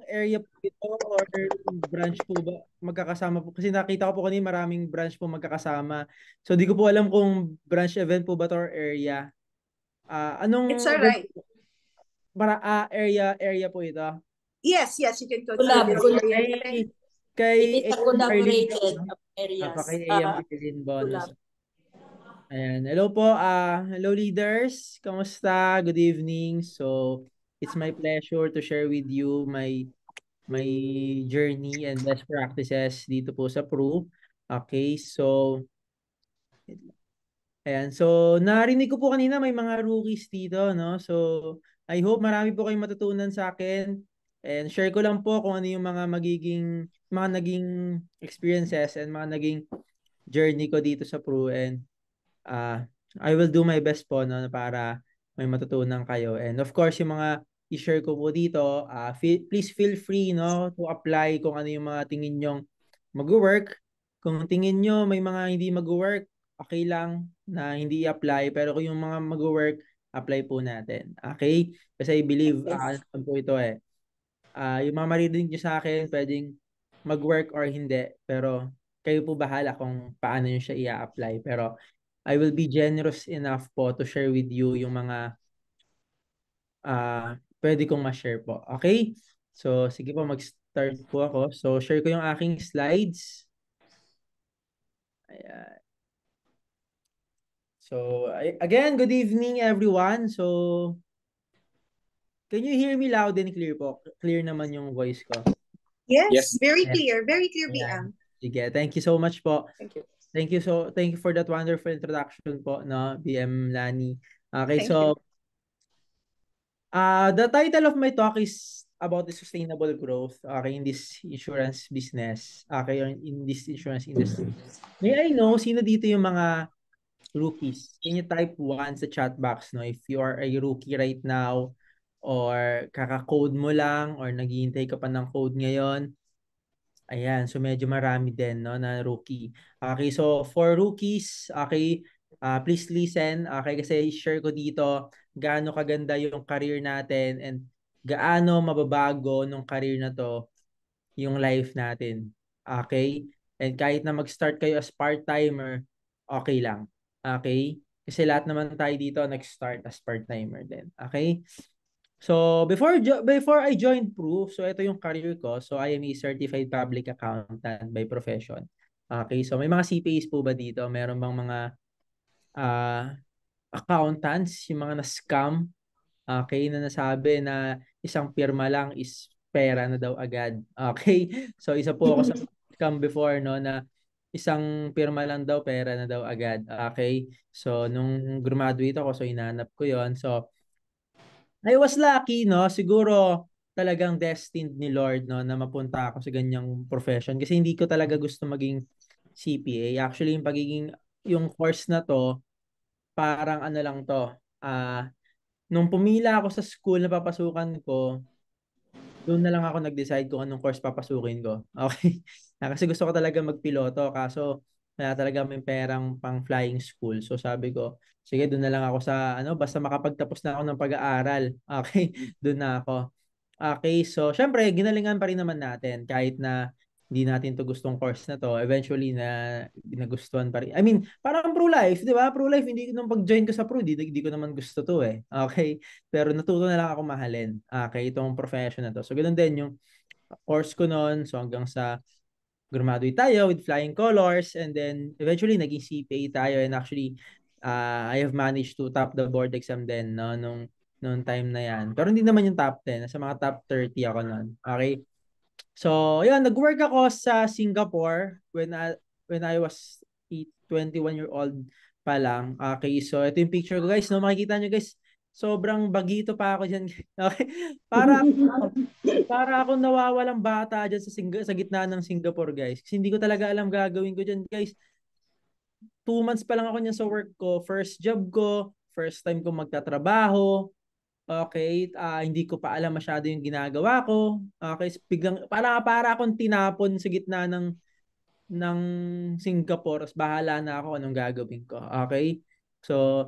area po ito or branch po ba magkakasama po? Kasi nakita ko po kanina maraming branch po magkakasama. So di ko po alam kung branch event po ba to or area. It's Anong all event right. para area po ito? Yes, yes, you can Collab, consider collab. area. Kay It is a AM Arlene po, collaborated no? areas. Kay AM Arlene Bonus. Collab. Ayan. Hello po. Hello leaders. Kamusta? Good evening. So, it's my pleasure to share with you my journey and best practices dito po sa Peru. Okay, so ayan. So, narinig ko po kanina may mga rookies dito, no? So, I hope marami po kayong matutunan sa akin. And share ko lang po kung ano yung mga naging experiences and mga naging journey ko dito sa Peru. And uh, I will do my best po, no, para may matutunan kayo. And of course, yung mga i-share ko po dito, please feel free, no, to apply kung ano yung mga tingin nyong mag-work. Kung tingin nyo may mga hindi mag-work, okay lang na hindi i-apply. Pero kung yung mga mag-work, apply po natin. Okay? Kasi I believe, Yes. ano po ito yung mga maririnig nyo sa akin, pwedeng mag-work or hindi. Pero kayo po bahala kung paano nyo siya i-apply. Pero I will be generous enough po to share with you yung mga pwede kong ma-share po. Okay? So, sige po, mag-start po ako. So, share ko yung aking slides. Ayan. So, again, good evening everyone. So, can you hear me loud and clear po? Clear naman yung voice ko. Yes, Yes. very Ayan. clear, very clear, Ayan. BM. Sige, thank you so much po. Thank you. Thank you for that wonderful introduction po, no, BM Lani. Okay, Thank you. so the title of my talk is about the sustainable growth, okay, in this insurance business, okay, or in this insurance industry. May I know sino dito yung mga rookies? Can you type 1 sa chat box, no, if you are a rookie right now or kaka-code mo lang or naghihintay ka pa ng code ngayon? Ayan, so medyo marami din, no, na rookie. Okay, so for rookies, okay, please listen. Okay, kasi share ko dito gaano kaganda yung career natin and gaano mababago nung career na to yung life natin. Okay? And kahit na mag-start kayo as part-timer, okay lang. Okay? Kasi lahat naman tayo dito nag-start as part-timer din. Okay? So, before I joined Proof, so ito yung career ko. So, I am a certified public accountant by profession. Okay, so may mga CPAs po ba dito? Meron bang mga uh, accountants, yung mga na-scam, okay, na nasabi na isang pirma lang is pera na daw agad. Okay? So, isa po ako sa scam before, no, na isang pirma lang daw, pera na daw agad. Okay? So, nung graduate ako, so hinanap ko yon. So, I was lucky, no? Siguro talagang destined ni Lord, no, na mapunta ako sa ganyang profession kasi hindi ko talaga gusto maging CPA. Actually, yung course na to, parang ano lang to. Nung pumila ako sa school na papasukan ko, doon na lang ako nag-decide kung anong course papasukin ko. Okay? Kasi gusto ko talaga magpiloto kaso wala talaga may perang pang flying school. So sabi ko, sige, doon na lang ako sa basta makapagtapos na ako ng pag-aaral. Okay? Doon na ako. Okay, so syempre ginalingan pa rin naman natin kahit na hindi natin to gustong course na to, eventually na nagustuhan pa rin. I mean, parang pro-life, di ba? Pro-life, hindi nung pag-join ko sa pro, hindi ko naman gusto to eh. Okay? Pero natuto na lang ako mahalin. Okay, itong profession na to. So, ganoon din yung course ko noon. So, hanggang sa graduate tayo with flying colors and then eventually naging CPA tayo and actually I have managed to top the board exam din, no, nung time na yan. Pero hindi naman yung top 10. Nasa mga top 30 ako noon. Okay? So, yun, nag-work ako sa Singapore when I was 21-year-old pa lang. Okay, so ito yung picture ko guys, no? Makikita nyo guys, sobrang bagito pa ako diyan. Okay? Para ako nawawalang bata diyan sa gitna ng Singapore, guys. Kasi hindi ko talaga alam gagawin ko diyan, guys. 2 months pa lang ako niyan sa work ko. First job ko, first time ko magtatrabaho. Okay, hindi ko pa alam masyado yung ginagawa ko. Okay, biglang para akong tinapon sa gitna ng Singapore. Bahala na ako anong gagawin ko. Okay? So,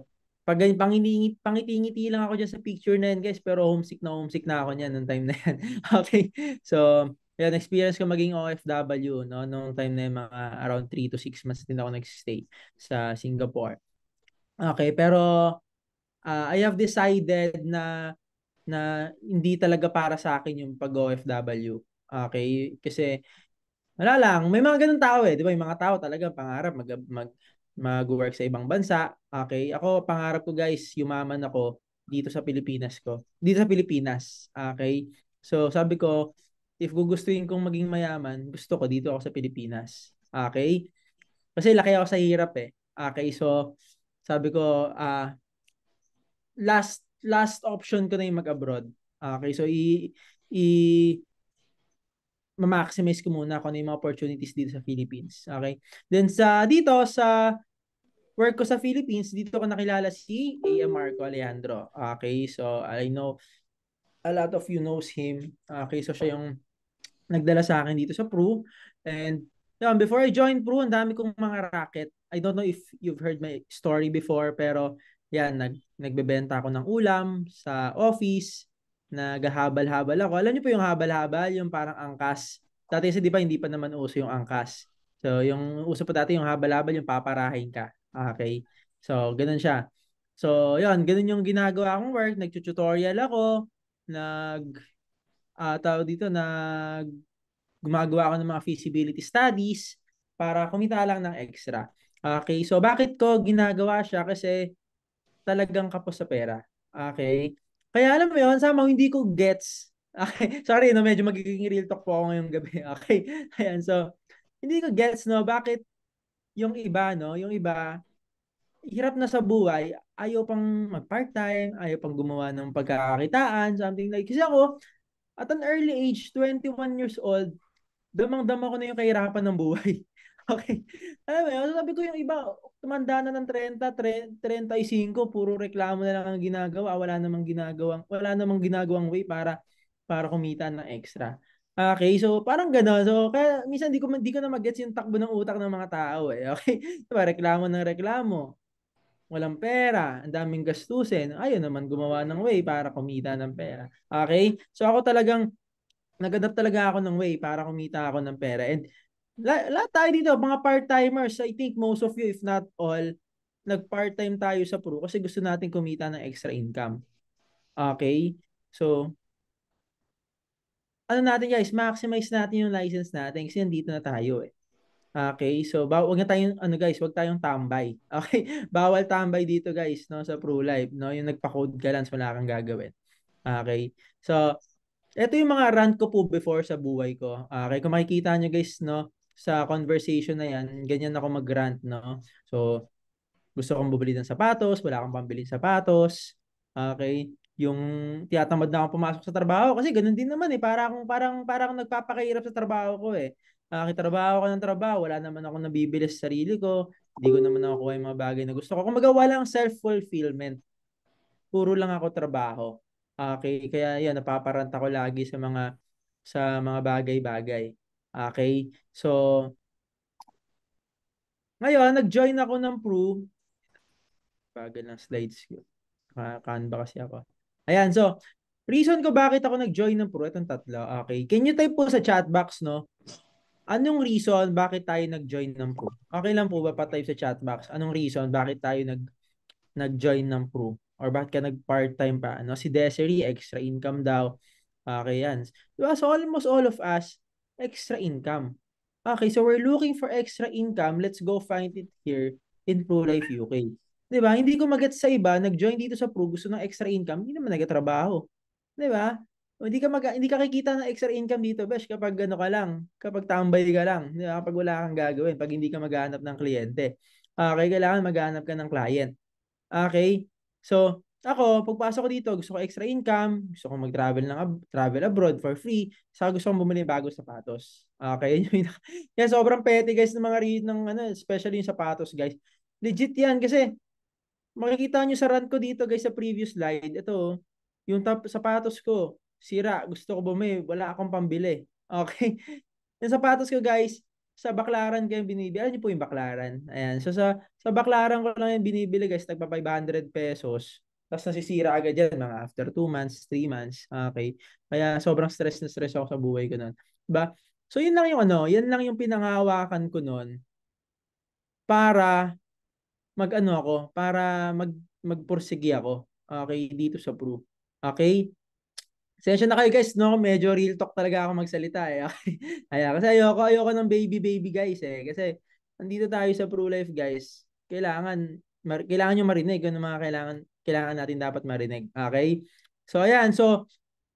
pangiti-ngiti lang ako dyan sa picture na yan, guys, pero homesick na ako niyan nung time na yan. Okay, so yan, experience ko maging OFW, no, nung time na yan, mga around 3 to 6 months din ako nag-stay sa Singapore. Okay, pero I have decided na hindi talaga para sa akin yung pag-OFW. Okay, kasi wala lang, may mga ganun tao eh, 'di ba? Yung mga tao talaga pangarap mag-work sa ibang bansa. Okay, ako pangarap ko, guys, yumaman ako dito sa Pilipinas ko. Dito sa Pilipinas. Okay? So sabi ko, if gugustuhin kong maging mayaman, gusto ko dito ako sa Pilipinas. Okay? Kasi laki ako sa hirap eh. Okay, so sabi ko, last option ko na yung mag-abroad. Okay, so i ma-maximize ko muna kung ano yung mga opportunities dito sa Philippines. Okay? Then sa work ko sa Philippines, dito ko nakilala si A.M. Marco Alejandro. Okay? So I know a lot of you knows him. Okay? So siya yung nagdala sa akin dito sa Peru. And before I joined Peru, ang dami kong mga racket. I don't know if you've heard my story before, pero yan, nagbebenta ako ng ulam sa office, naghahabal-habal ako. Alam niyo po yung habal-habal, yung parang angkas. Dati kasi di ba hindi pa naman uso yung angkas. So yung uso pa dati yung habal-habal, yung paparahin ka. Okay? So ganun siya. So yun, ganun yung ginagawa kong work. Nag-tutorial ako, tawag dito, gumagawa ako ng mga feasibility studies para kumita lang ng extra. Okay, so bakit ko ginagawa siya? Kasi talagang kapos sa pera. Okay? Kaya alam mo yun, somehow hindi ko gets. Okay, sorry, no, medyo magiging real talk po ako ngayong gabi. Okay, ayan, so hindi ko gets, no, bakit yung iba, no, yung iba, hirap na sa buhay, ayaw pang mag-part-time, ayaw pang gumawa ng pagkakakitaan, something like, kasi ako, at an early age, 21 years old, damang-dama ko na yung kahirapan ng buhay. Okay. Alam mo yun, sabi ko yung iba, tumanda na ng 30, 35, puro reklamo na lang ang ginagawa, wala namang ginagawang way para kumita ng extra. Okay, so parang gano'n. So, kaya minsan di ko na mag-gets yung takbo ng utak ng mga tao eh. Okay? Diba, reklamo ng reklamo. Walang pera, ang daming gastusin. Ayun naman gumawa ng way para kumita ng pera. Okay? So ako talagang nag-adapt talaga ako ng way para kumita ako ng pera. And lahat tayo dito, mga part-timers, I think most of you, if not all, nag-part-time tayo sa Peru kasi gusto natin kumita ng extra income. Okay? So, ano natin, guys, maximize natin yung license natin kasi nandito na tayo eh. Okay, so wag na tayong guys, wag tayong tambay. Okay? Bawal tambay dito, guys, no, sa Pro Life, no? Yung nagpa-code ka lang, wala kang gagawin. Okay? So, ito yung mga rant ko po before sa buhay ko. Okay, kung makikita nyo, guys, no, sa conversation na yan, ganyan ako mag-rant, no? So, gusto kong bumili ng sapatos, wala akong pambili ng sapatos. Okay? Yung tiyatamad na akong pumasok sa trabaho kasi ganun din naman eh. Parang nagpapakahirap sa trabaho ko eh. Trabaho ko ng trabaho, wala naman ako nabibili sa sarili ko. Hindi ko naman nakukuha yung mga bagay na gusto ko. Kung magawa lang self-fulfillment, puro lang ako trabaho. Okay, kaya yan, napaparanta ko lagi sa mga bagay-bagay. Okay? So, ngayon, nag-join ako ng Prove. Bagal ng slides ko. Canva kasi ako. Ayan, so, reason ko bakit ako nag-join ng Pro, itong tatlo. Okay, can you type po sa chat box, no? Anong reason bakit tayo nag-join ng Pro? Okay lang po ba pa-type sa chat box? Anong reason bakit tayo nag-join ng Pro? Or bakit ka nag-part-time pa? Ano? Si Desiree, extra income daw. Okay, yan. Diba? So, almost all of us, extra income. Okay, so we're looking for extra income. Let's go find it here in Pro Life UK. Diba? Hindi ko magets sa iba, nag-join dito sa Pro, gusto ng extra income, hindi naman nagtatrabaho. Diba? O, hindi ka kikita ng extra income dito, besh, kapag ka lang, kapag tambay ka lang, diba? Kapag wala kang gagawin, pag hindi ka maghanap ng kliyente. Okay, kailangan maghanap ka ng client. Okay? So, ako, pagpasok ko dito, gusto ko extra income, gusto ko mag-travel travel abroad for free, saka gusto kong bumili ng bagong sapatos. Okay? Yan, sobrang petty, guys, ng mga ng especially yung sapatos, guys. Legit yan kasi makikita nyo sa run ko dito, guys, sa previous slide. Ito, yung sapatos ko, sira, gusto ko bumili, wala akong pambili. Okay? Yung sapatos ko, guys, sa Baclaran kayo binibili. Alam niyo po yung Baclaran. Ayan. So sa Baclaran ko lang yung binibili guys, tagpa 500 pesos. Tapos nasisira agad yan, mga after 2 months, 3 months. Okay. Kaya sobrang stress na stress ako sa buhay ko noon. Diba? So yun lang yung yan lang yung pinangahawakan ko noon para mag-ano ako, para magpursige ako. Okay, dito sa Peru. Okay? Sensya na kayo guys, no? Medyo real talk talaga ako magsalita eh. Okay? Ayan, kasi ayoko ng baby guys eh. Kasi nandito tayo sa Pro Life guys. Kailangan nyo marinig kung ano mga kailangan natin dapat marinig. Okay? So ayan, so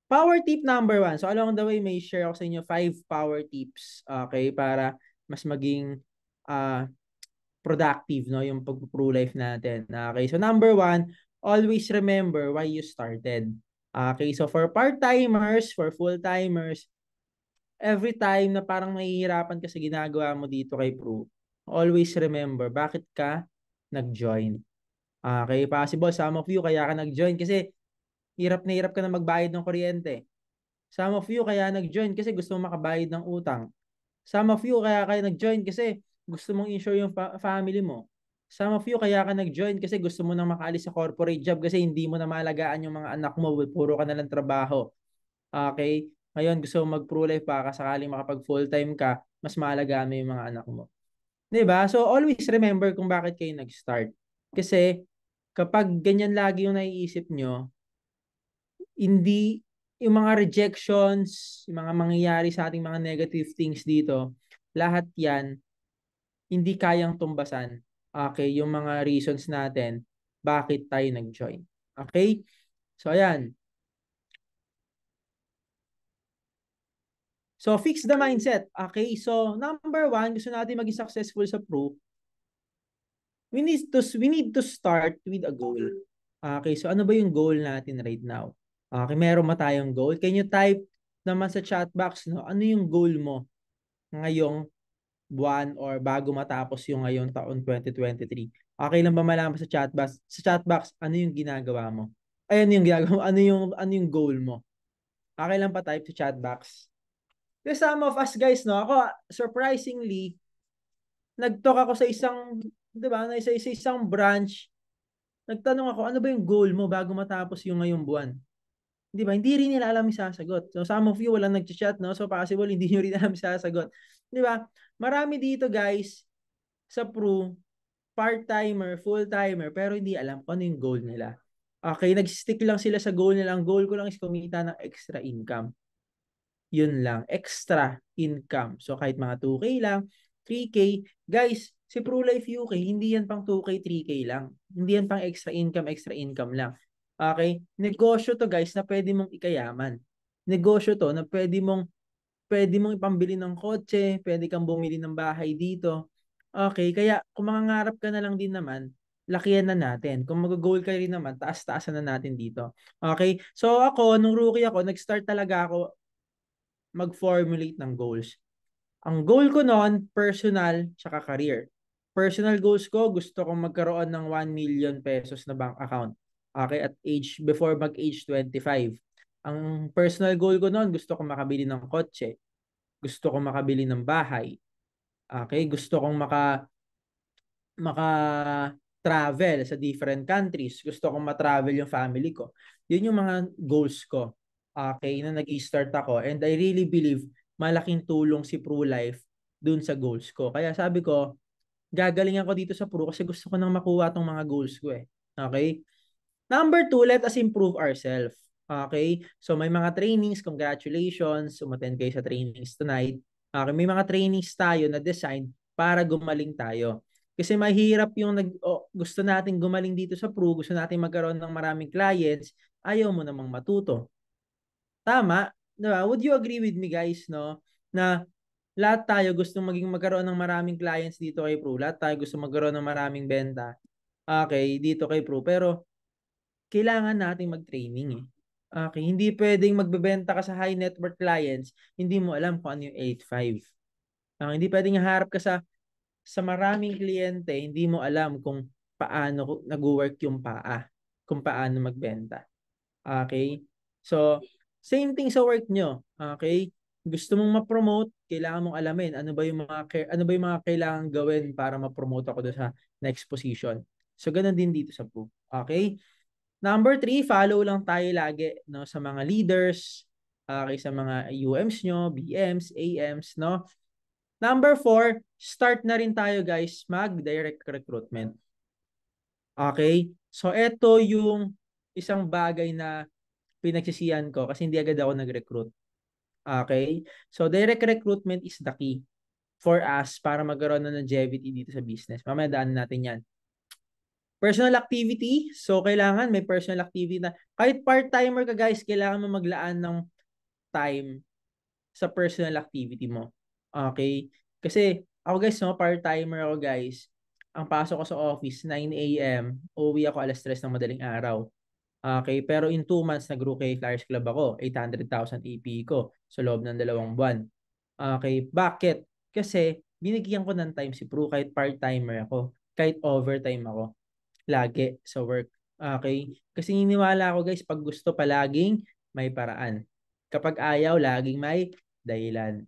power tip number 1. So along the way, may share ako sa inyo 5 power tips. Okay? Para mas maging uh, productive, no? Yung pag-pro life natin. Okay? So number 1, always remember why you started. Okay? So for part-timers, for full-timers, every time na parang mahihirapan ka sa ginagawa mo dito kay Pro, always remember bakit ka nag-join. Okay? Possible, some of you, kaya ka nag-join kasi hirap na hirap ka na magbayad ng kuryente. Some of you kaya nag-join kasi gusto mo makabayad ng utang. Some of you kaya nag-join kasi gusto mong insure yung family mo. Some of you kaya ka nag-join kasi gusto mo nang makaalis sa corporate job kasi hindi mo na malagaan yung mga anak mo, puro ka na lang trabaho. Okay? Ngayon gusto mo mag-pro life pa sakaling makapag full-time ka, mas maalagaan mo yung mga anak mo. 'Di ba? So always remember kung bakit kayo nag-start. Kasi kapag ganyan lagi yung naiisip nyo, hindi yung mga rejections, yung mga mangyayari sa ating mga negative things dito, lahat yan hindi kayang tumbasan. Okay, yung mga reasons natin bakit tayo nag-join. Okay? So ayan. So fix the mindset. Okay? So number 1, gusto natin maging successful sa Pro. We need to start with a goal. Okay, so ano ba yung goal natin right now? Okay, meron ba tayong goal? Can you type naman sa chat box, no? Ano yung goal mo ngayong buwan or bago matapos yung ngayong taon 2023? Okay lang ba malaman sa chat box? Sa chat box, ano yung ginagawa mo? Ay, ano yung ginagawa mo? Ano yung goal mo? Okay lang pa type sa chat box. Because some of us guys, no, ako surprisingly nag-talk ako sa isang, 'di ba, na isang branch. Nagtanong ako, ano ba yung goal mo bago matapos yung ngayong buwan? 'Di ba? Hindi rin nila alam yung sasagot. So some of you walang nag-chat, no? So possible hindi niyo rin alam yung sasagot. 'Di ba? Marami dito, guys, sa Pro, part-timer, full-timer, pero hindi alam kung ano yung goal nila. Okay, nag-stick lang sila sa goal nila. Ang goal ko lang is kumita ng extra income. Yun lang, extra income. So kahit mga 2K lang, 3K, guys, si ProLife UK, hindi yan pang 2K, 3K lang. Hindi yan pang extra income lang. Okay? Negosyo to guys na pwede mong ikayaman. Negosyo to na pwede mong ipambili ng kotse, pwede kang bumili ng bahay dito. Okay, kaya kung mangangarap ka na lang din naman, lakihan na natin. Kung mag-goal ka rin naman, taas-taasan na natin dito. Okay? So ako, nung rookie ako, nag-start talaga ako mag-formulate ng goals. Ang goal ko noon, personal tsaka career. Personal goals ko, gusto kong magkaroon ng 1 million pesos na bank account. Okay, at before mag-age 25. Ang personal goal ko noon, gusto kong makabili ng kotse. Gusto kong makabili ng bahay. Okay, gusto kong maka travel sa different countries. Gusto kong ma-travel yung family ko. Yun yung mga goals ko. Okay, na nag-start ako. And I really believe malaking tulong si ProLife dun sa goals ko. Kaya sabi ko, gagalingan ko dito sa Pro kasi gusto ko nang makuha tong mga goals ko eh. Okay? Number 2, let us improve ourselves. Okay? So may mga trainings, congratulations, umattend kayo sa trainings tonight. Okay, may mga trainings tayo na design para gumaling tayo. Kasi mahirap yung gusto nating gumaling dito sa Pro, gusto nating magkaroon ng maraming clients, ayaw mo namang matuto. Tama? Diba? Would you agree with me guys, no? Na lahat tayo gusto magkaroon ng maraming clients dito kay Pro. Lahat tayo gusto magkaroon ng maraming benta. Okay, dito kay Pro. Pero kailangan nating mag-training eh. Okay, hindi pwedeng magbebenta ka sa high net worth clients, hindi mo alam kung ano yung 8.5. Hindi pwedeng harap ka sa maraming kliyente, hindi mo alam kung paano nag-work yung paa, kung paano magbenta. Okay? So, same thing sa work nyo. Okay? gusto mong ma-promote, kailangan mong alamin ano ba yung mga kailangan gawin para ma-promote ako doon sa next position. So ganun din dito sa Proof. Okay? Number 3, follow lang tayo lagi no sa mga leaders, okay, sa mga UMs nyo, BMs, AMs, no? Number 4, start na rin tayo guys mag-direct recruitment. Okay? So ito yung isang bagay na pinagsisihan ko kasi hindi agad ako nag-recruit. Okay? So direct recruitment is the key for us para magkaroon na ng longevity dito sa business. Mamaya daan natin yan. Personal activity. So, kailangan may personal activity na. Kahit part-timer ka guys, kailangan mo maglaan ng time sa personal activity mo. Okay? Kasi, ako guys, no, part-timer ako guys. Ang pasok ko sa office, 9 a.m. Uwi ako alas 3 ng madaling araw. Okay? Pero in 2 months, nag-Rookie Flyers Club ako. 800,000 AP ko sa loob ng 2 buwan. Okay? Bakit? Kasi, binigyan ko ng time si Pro kahit part-timer ako. Kahit overtime ako lagi sa work. Okay? Kasi niniwala ako guys, pag gusto palaging may paraan. Kapag ayaw, laging may dahilan.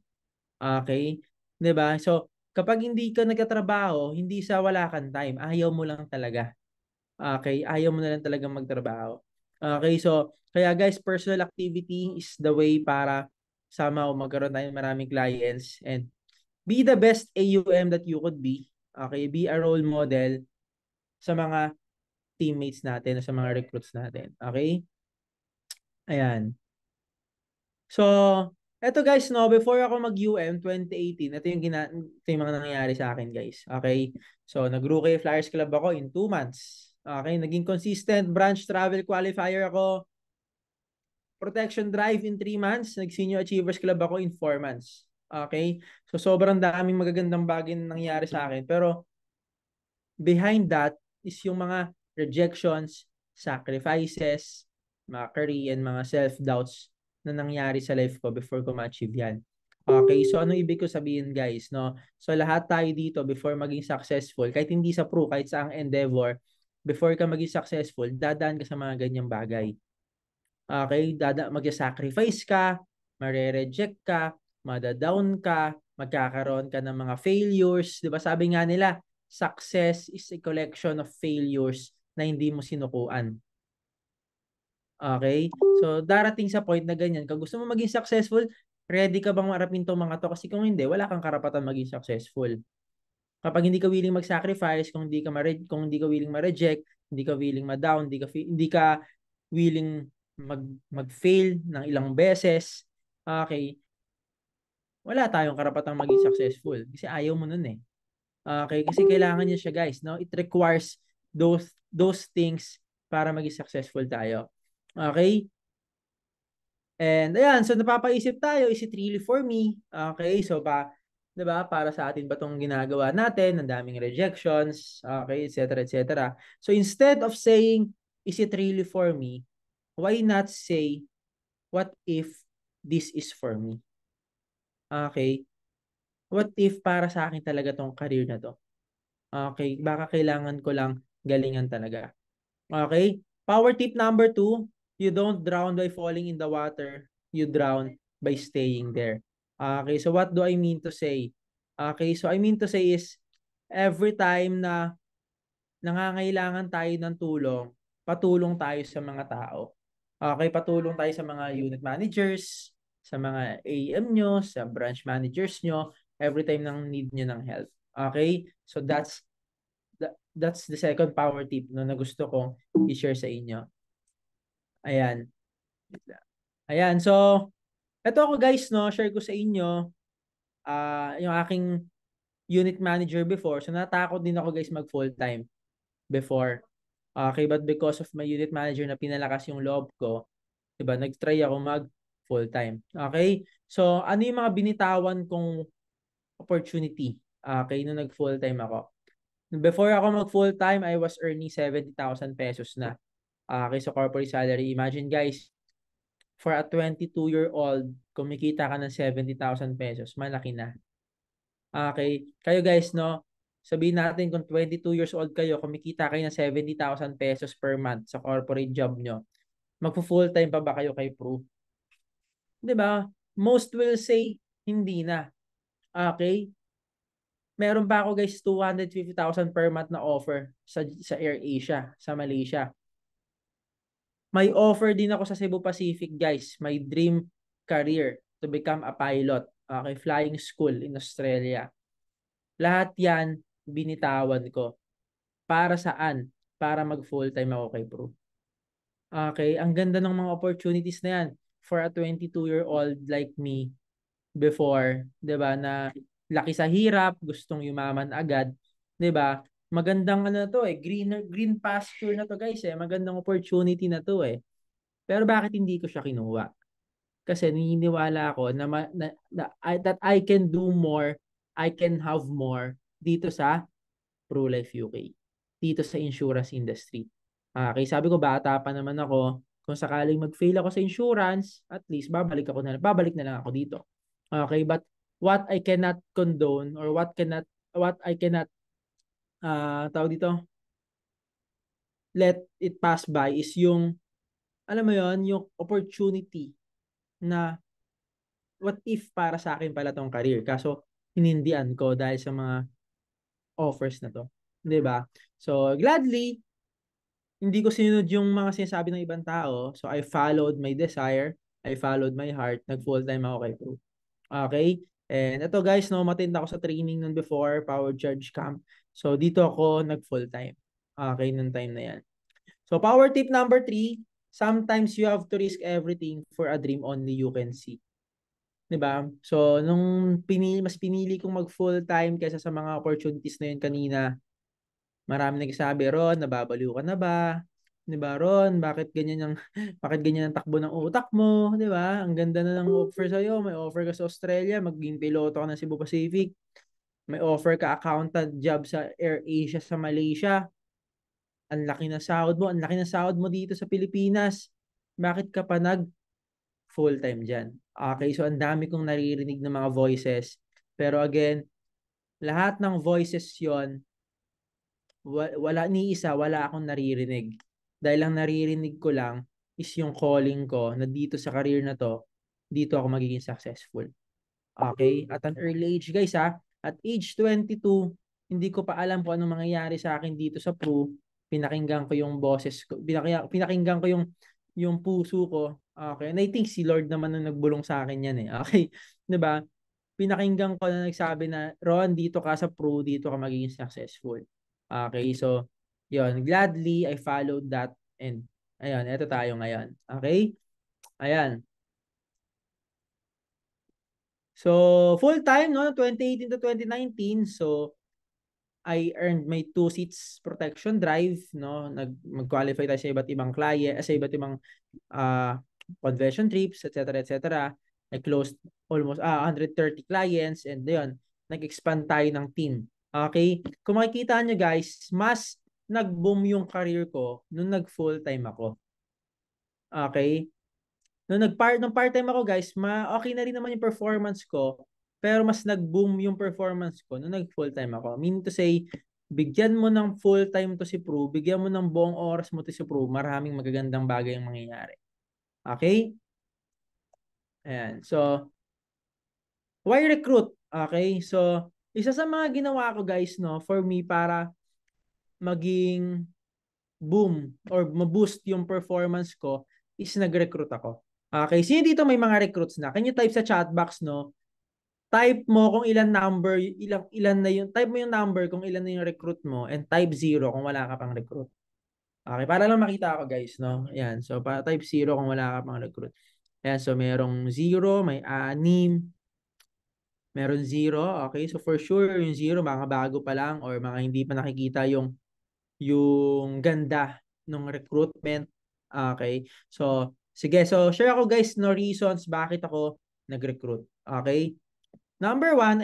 Okay? 'Di ba? So, kapag hindi ka nagtatrabaho, hindi sa wala kang time, ayaw mo lang talaga. Okay? Ayaw mo na lang talaga magtrabaho. Okay? So, kaya guys, personal activity is the way para somehow magkaroon tayo ng maraming clients and be the best AUM that you could be. Okay? Be a role model sa mga teammates natin, sa mga recruits natin. Okay? Ayan. So, eto guys, no, before ako mag-UM 2018, ito yung mga nangyayari sa akin, guys. Okay? So, nag-Rookie Flyers Club ako in 2 months. Okay? Naging consistent branch travel qualifier ako. Protection drive in 3 months. Nag-Senior Achievers Club ako in 4 months. Okay? So, sobrang daming magagandang bagay na nangyari sa akin. Pero, behind that is yung mga rejections, sacrifices, mockery, and mga self-doubts na nangyari sa life ko before ko ma-achieve yan. Okay, so ano ibig ko sabihin guys, no? So lahat tayo dito before maging successful, kahit hindi sa pro, kahit sa ang endeavor, before ka maging successful, dadaan ka sa mga ganyang bagay. Okay, mag-sacrifice ka, mare-reject ka, madadown ka, magkakaroon ka ng mga failures. Di ba sabi nga nila, success is a collection of failures na hindi mo sinukuan. Okay? So, darating sa point na ganyan. Kung gusto mo maging successful, ready ka bang marapin itong mga to? Kasi kung hindi, wala kang karapatan maging successful. Kapag hindi ka willing mag-sacrifice, kung hindi ka willing ma-reject, hindi ka willing ma-down, hindi ka willing mag-fail ng ilang beses, okay, wala tayong karapatang maging successful. Kasi ayaw mo nun eh. Okay, kasi kailangan niya siya guys, no? It requires those things para maging successful tayo. Okay? And ayan, so napapaisip tayo, is it really for me? Okay, so 'di ba, para sa atin ba 'tong ginagawa natin? Ang daming rejections, okay, etc., etc. So instead of saying, is it really for me? Why not say, what if this is for me? Okay? What if para sa akin talaga 'tong career na 'to? Okay, baka kailangan ko lang galingan talaga. Okay? Power tip number 2, you don't drown by falling in the water. You drown by staying there. Okay, so what do I mean to say? Okay, so I mean to say is, every time na nangangailangan tayo ng tulong, patulong tayo sa mga tao. Okay, patulong tayo sa mga unit managers, sa mga AM nyo, sa branch managers nyo, every time nang need nyo ng help. Okay? So that's the second power tip no, na gusto kong i-share sa inyo. Ayan. Ayan, so ito ako guys, no, share ko sa inyo yung aking unit manager before. So natakot din ako guys mag full time before. Okay, but because of my unit manager na pinalakas yung loob ko, 'di ba, nag-try ako mag full time. Okay? So ano yung mga binitawan kong opportunity? Okay, nung nag full time ako. Before ako mag full time, I was earning 70,000 pesos na. Okay, so corporate salary. Imagine guys, for a 22-year-old, kumikita ka ng 70,000 pesos, malaki na. Okay, kayo guys, no? Sabihin natin kung 22 years old kayo, kumikita kayo ng 70,000 pesos per month sa corporate job nyo. Magpo-full time pa ba kayo kay Proof? 'Di ba? most will say, hindi na. Okay? Meron pa ako guys, 250,000 per month na offer sa AirAsia, sa Malaysia. May offer din ako sa Cebu Pacific guys. My dream career to become a pilot. Okay, flying school in Australia. Lahat yan, binitawan ko. Para saan? Para mag full-time ako kay Pro. Okay, ang ganda ng mga opportunities na yan for a 22-year-old like me before, 'di ba, na laki sa hirap, gustong yumaman agad, 'di ba? Magandang ano to green pasture na to guys eh. Magandang opportunity na to eh. Pero bakit hindi ko siya kinuha? Kasi naniniwala ako that I can do more, I can have more dito sa ProLife UK. Dito sa insurance industry. Okay, sabi ko bata pa naman ako. Kung sakaling mag-fail ako sa insurance, at least babalik na lang ako dito. Okay, but what I cannot condone or what I cannot tawag dito, let it pass by is yung, alam mo yon, yung opportunity na what if para sa akin pala tong career. Kaso hinindian ko dahil sa mga offers na to. 'Di ba? So gladly hindi ko sinunod yung mga sinasabi ng ibang tao. So I followed my desire, I followed my heart, nag full-time ako kay Pro. Okay? And ito guys, no, matindi ako sa training nun before, Power Charge Camp. So dito ako nag full-time. Okay, nung time na yan. So power tip number 3, sometimes you have to risk everything for a dream only you can see. 'Di ba? So nung mas pinili kong mag full-time kaysa sa mga opportunities na yun kanina, marami nagsasabi, Ron, nababaliw ka na ba? 'Di ba, Ron, bakit ganyan bakit ganyan ang takbo ng utak mo, 'di ba? Ang ganda na ng offer sa iyo, may offer ka sa Australia, maging piloto ka ng Cebu Pacific. May offer ka accountant job sa AirAsia sa Malaysia. Ang laki ng sahod mo, ang laki ng sahod mo dito sa Pilipinas. Bakit ka pa nag full-time diyan? Okay, so ang dami kong naririnig ng mga voices. Pero again, lahat ng voices 'yon, wala akong naririnig. Dahil ang naririnig ko lang is yung calling ko na dito sa career na to, dito ako magiging successful. Okay? At an early age guys ha, at age 22, hindi ko pa alam kung anong mangyayari sa akin dito sa Pro. Pinakinggan ko yung boses ko, pinakinggan ko yung puso ko. Okay? And I think si Lord naman ang nagbulong sa akin yan eh. Okay? 'Di ba? Pinakinggan ko na nagsabi na, Ron, dito ka sa Pro, dito ka magiging successful. Okay, so, yun, gladly, I followed that, and, ayun, eto tayo ngayon. Okay? Ayan. So, full-time, no, 2018 to 2019, so, I earned my 2 seats protection drive, no, mag-qualify tayo sa iba't ibang client, sa iba't ibang convention trips, etc., etc. I closed almost 130 clients, and yun, nag-expand tayo ng team. Okay? Kung makikita nyo guys, mas nag-boom yung career ko nung nag-full-time ako. Okay? Nung part-time ako guys, okay na rin naman yung performance ko, pero mas nag-boom yung performance ko nung nag-full-time ako. Meaning to say, bigyan mo ng full-time to si Pro, bigyan mo ng buong oras mo to si Pro, maraming magagandang bagay ang mangyayari. Okay? Ayan. So, why recruit? Okay? So, isa sa mga ginawa ko guys, no, for me para maging boom or ma-boost yung performance ko is nag-recruit ako. Okay, sino dito may mga recruits na? Can you type sa chat box, no? Type mo kung ilan number, ilan na yung, type mo yung number kung ilan na yung recruit mo, and type 0 kung wala ka pang recruit. Okay, para lang makita ako guys, no? Ayan, so type 0 kung wala ka pang recruit. Ayan, so merong 0, may 6, meron 0, okay? So for sure, yung 0, mga bago pa lang or mga hindi pa nakikita yung ganda ng recruitment. Okay? So, sige. So, share ako guys no reasons bakit ako nag-recruit. Okay? Number 1,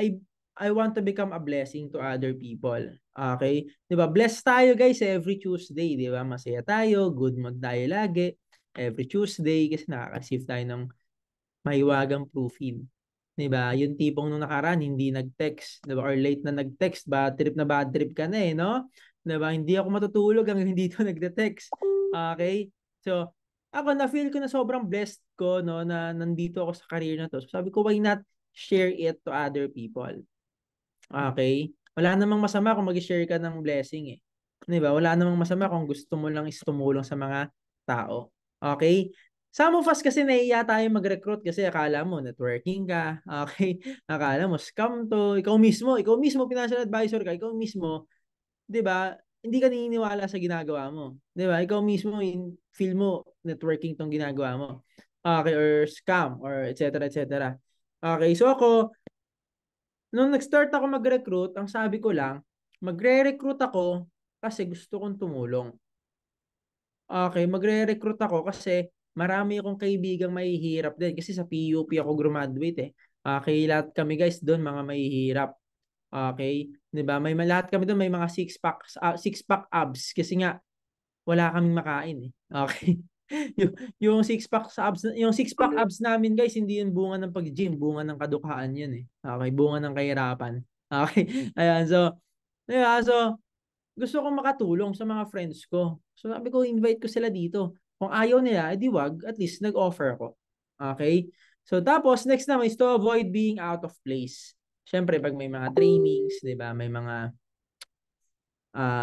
I want to become a blessing to other people. Okay? 'Di ba? Blessed tayo guys every Tuesday, 'di ba? Masaya tayo, good mood tayo lagi every Tuesday kasi nakaka-receive tayo ng mahiwagang proofing. 'Di ba? Yung tipong nung nakaraan hindi nag-text, 'di ba? Or late na nag-text, bad trip ka na eh, no? 'Di ba? Hindi ako matutulog hanggang hindi ito nagde-text. Okay? So, ako na-feel ko na sobrang blessed ko, no, na nandito ako sa career na to. So sabi ko, why not share it to other people? Okay? Wala namang masama kung mag-share ka ng blessing eh. 'Di ba? Wala namang masama kung gusto mo lang is tumulong sa mga tao. Okay? Some of us kasi nahiya tayo mag-recruit kasi akala mo networking ka, okay? Akala mo scam to, ikaw mismo financial advisor ka, ikaw mismo 'di ba? Hindi ka naniniwala sa ginagawa mo. 'Di ba? Ikaw mismo feel mo networking tong ginagawa mo. Okay, or scam or etc. etc. Okay, so ako nung nag-start ako mag-recruit, ang sabi ko lang, magre-recruit ako kasi gusto kong tumulong. Okay, magre-recruit ako kasi marami akong kaibigang mahihirap din kasi sa PUP ako graduate eh. Okay, lahat kami guys doon mga mahihirap. Okay, 'di ba? Lahat kami doon may mga six pack abs kasi nga wala kaming makain eh. Okay. Yung six pack abs namin guys, hindi yun bunga ng pag-gym, bunga ng kadukhaan yun eh. Okay, bunga ng kahirapan. Okay. Ayan, so, diba? So, gusto kong makatulong sa mga friends ko. So, sabi ko, invite ko sila dito. Kung ayaw nila, edi wag, at least nag-offer ako. Okay? So, tapos, next naman is to avoid being out of place. Siyempre, pag may mga trainings, di ba, may mga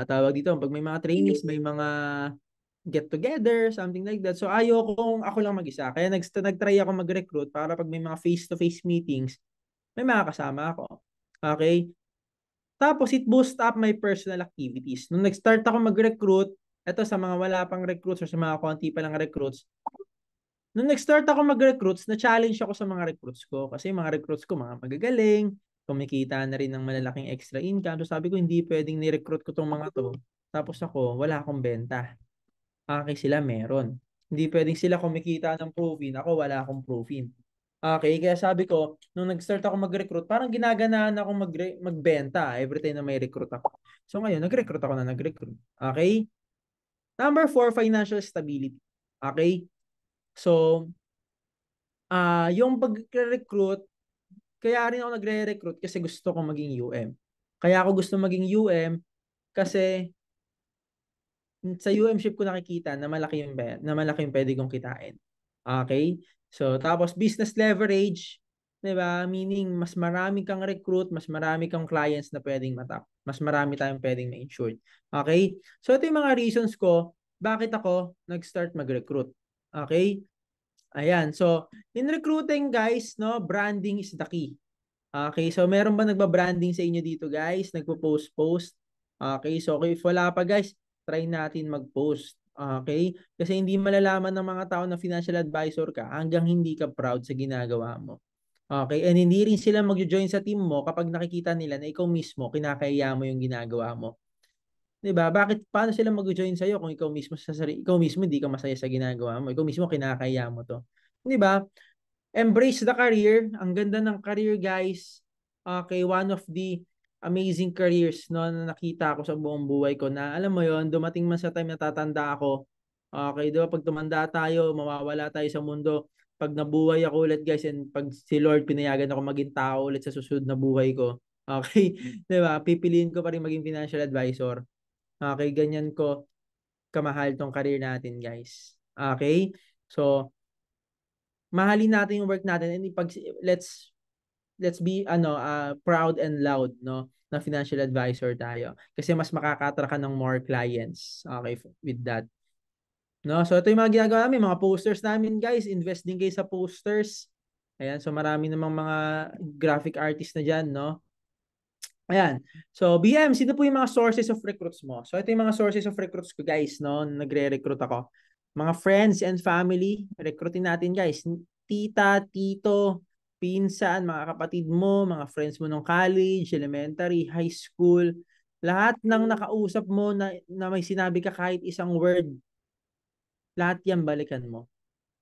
tawag dito, pag may mga trainings, may mga get together, something like that. So ayokong ako lang mag-isa. Kaya nag-try ako mag-recruit para pag may mga face-to-face meetings, may mga kasama ako. Okay? Tapos it boost up my personal activities. Nung nag-start ako mag-recruit, eto sa mga wala pang recruits or sa mga konti pa lang recruits, nung nag-start ako mag-recruits, na-challenge ako sa mga recruits ko. Kasi mga recruits ko, mga magagaling, kumikita na rin ng malalaking extra income. So sabi ko, hindi pwedeng ni-recruit ko tong mga to. Tapos ako, wala akong benta. Okay, sila meron. Hindi pwedeng sila kumikita ng profit. Ako, wala akong profit. Okay, kaya sabi ko, nung nag-start ako mag-recruit, parang ginaganaan ako magbenta every time na may recruit ako. So ngayon, nag-recruit ako na nag-recruit. Okay? Number 4, financial stability. Okay? So, yung pag-recruit, kaya rin ako nagre-recruit kasi gusto ko maging UM. Kaya ako gusto maging UM kasi sa UM-ship ko nakikita na malaki yung pwede kong kitain. Okay? So, tapos business leverage, 'di ba? Meaning mas marami kang recruit, mas marami kang clients na pwedeng matap. Mas marami tayong pwedeng ma-insure. Okay? So, ito yung mga reasons ko bakit ako nag-start mag-recruit. Okay? Ayan. So, in recruiting guys, no, branding is the key. Okay, so meron ba nagba-branding sa inyo dito, guys? Nagpo-post? Okay, so if wala pa, guys, try natin mag-post. Okay? Kasi hindi malalaman ng mga tao na financial advisor ka hanggang hindi ka proud sa ginagawa mo. Okay? And hindi rin sila mag-join sa team mo kapag nakikita nila na ikaw mismo kinakaya mo yung ginagawa mo. 'Di ba? Paano sila mag-join sa iyo kung ikaw mismo hindi ka masaya sa ginagawa mo. Ikaw mismo kinakaya mo 'to. 'Di ba? Embrace the career. Ang ganda ng career, guys. Okay, one of the amazing careers no na nakita ko sa buong buhay ko na alam mo yon, dumating man sa time na tatanda ako. Okay, 'di ba pag tumanda tayo, mawawala tayo sa mundo. Pag nabuhay ako ulit, guys, and pag si Lord pinayagan ako maging tao ulit sa susunod na buhay ko. Okay, 'di ba? Pipiliin ko pa rin maging financial advisor. Okay, ganyan ko kamahal tong career natin, guys. Okay? So, mahalin natin yung work natin and let's be proud and loud no na financial advisor tayo kasi mas makakatara ka ng more clients okay with that no. So ito yung mga ginagawa namin, mga posters namin, guys. Invest din kayo sa posters. Ayan, so marami namang mga graphic artist na diyan, no. Ayan. So, BM, sino po yung mga sources of recruits mo? So, ito yung mga sources of recruits ko, guys, no? Nagre-recruit ako. Mga friends and family, recruitin natin, guys. Tita, tito, pinsan, mga kapatid mo, mga friends mo nung college, elementary, high school, lahat ng nakausap mo na may sinabi ka kahit isang word, lahat yan balikan mo.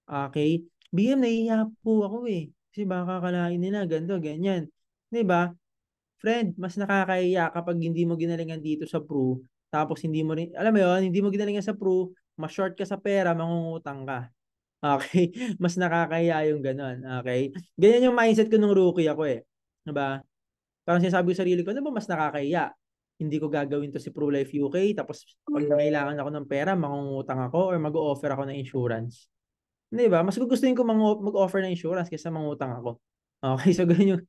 Okay? BM, nahihiya po ako eh. Kasi baka kalain nila, ganito, ganyan. 'Di ba? Friend, mas nakakahiya kapag hindi mo ginalingan dito sa Pru, tapos hindi mo rin, alam mo yon, hindi mo ginalingan sa Pru, ma-short ka sa pera, mangungutang ka. Okay? Mas nakakahiya yung ganun. Okay? Ganyan yung mindset ko nung rookie ako eh. Diba? Parang sinasabi ko sa sarili ko, ano ba mas nakakahiya? Hindi ko gagawin to si Pru Life UK, tapos pag nangailangan ako ng pera, mangungutang ako or mag-o-offer ako ng insurance. Di ba? Mas gugustuhin ko mag-offer ng insurance kaysa mangutang ako. Okay, so ganyan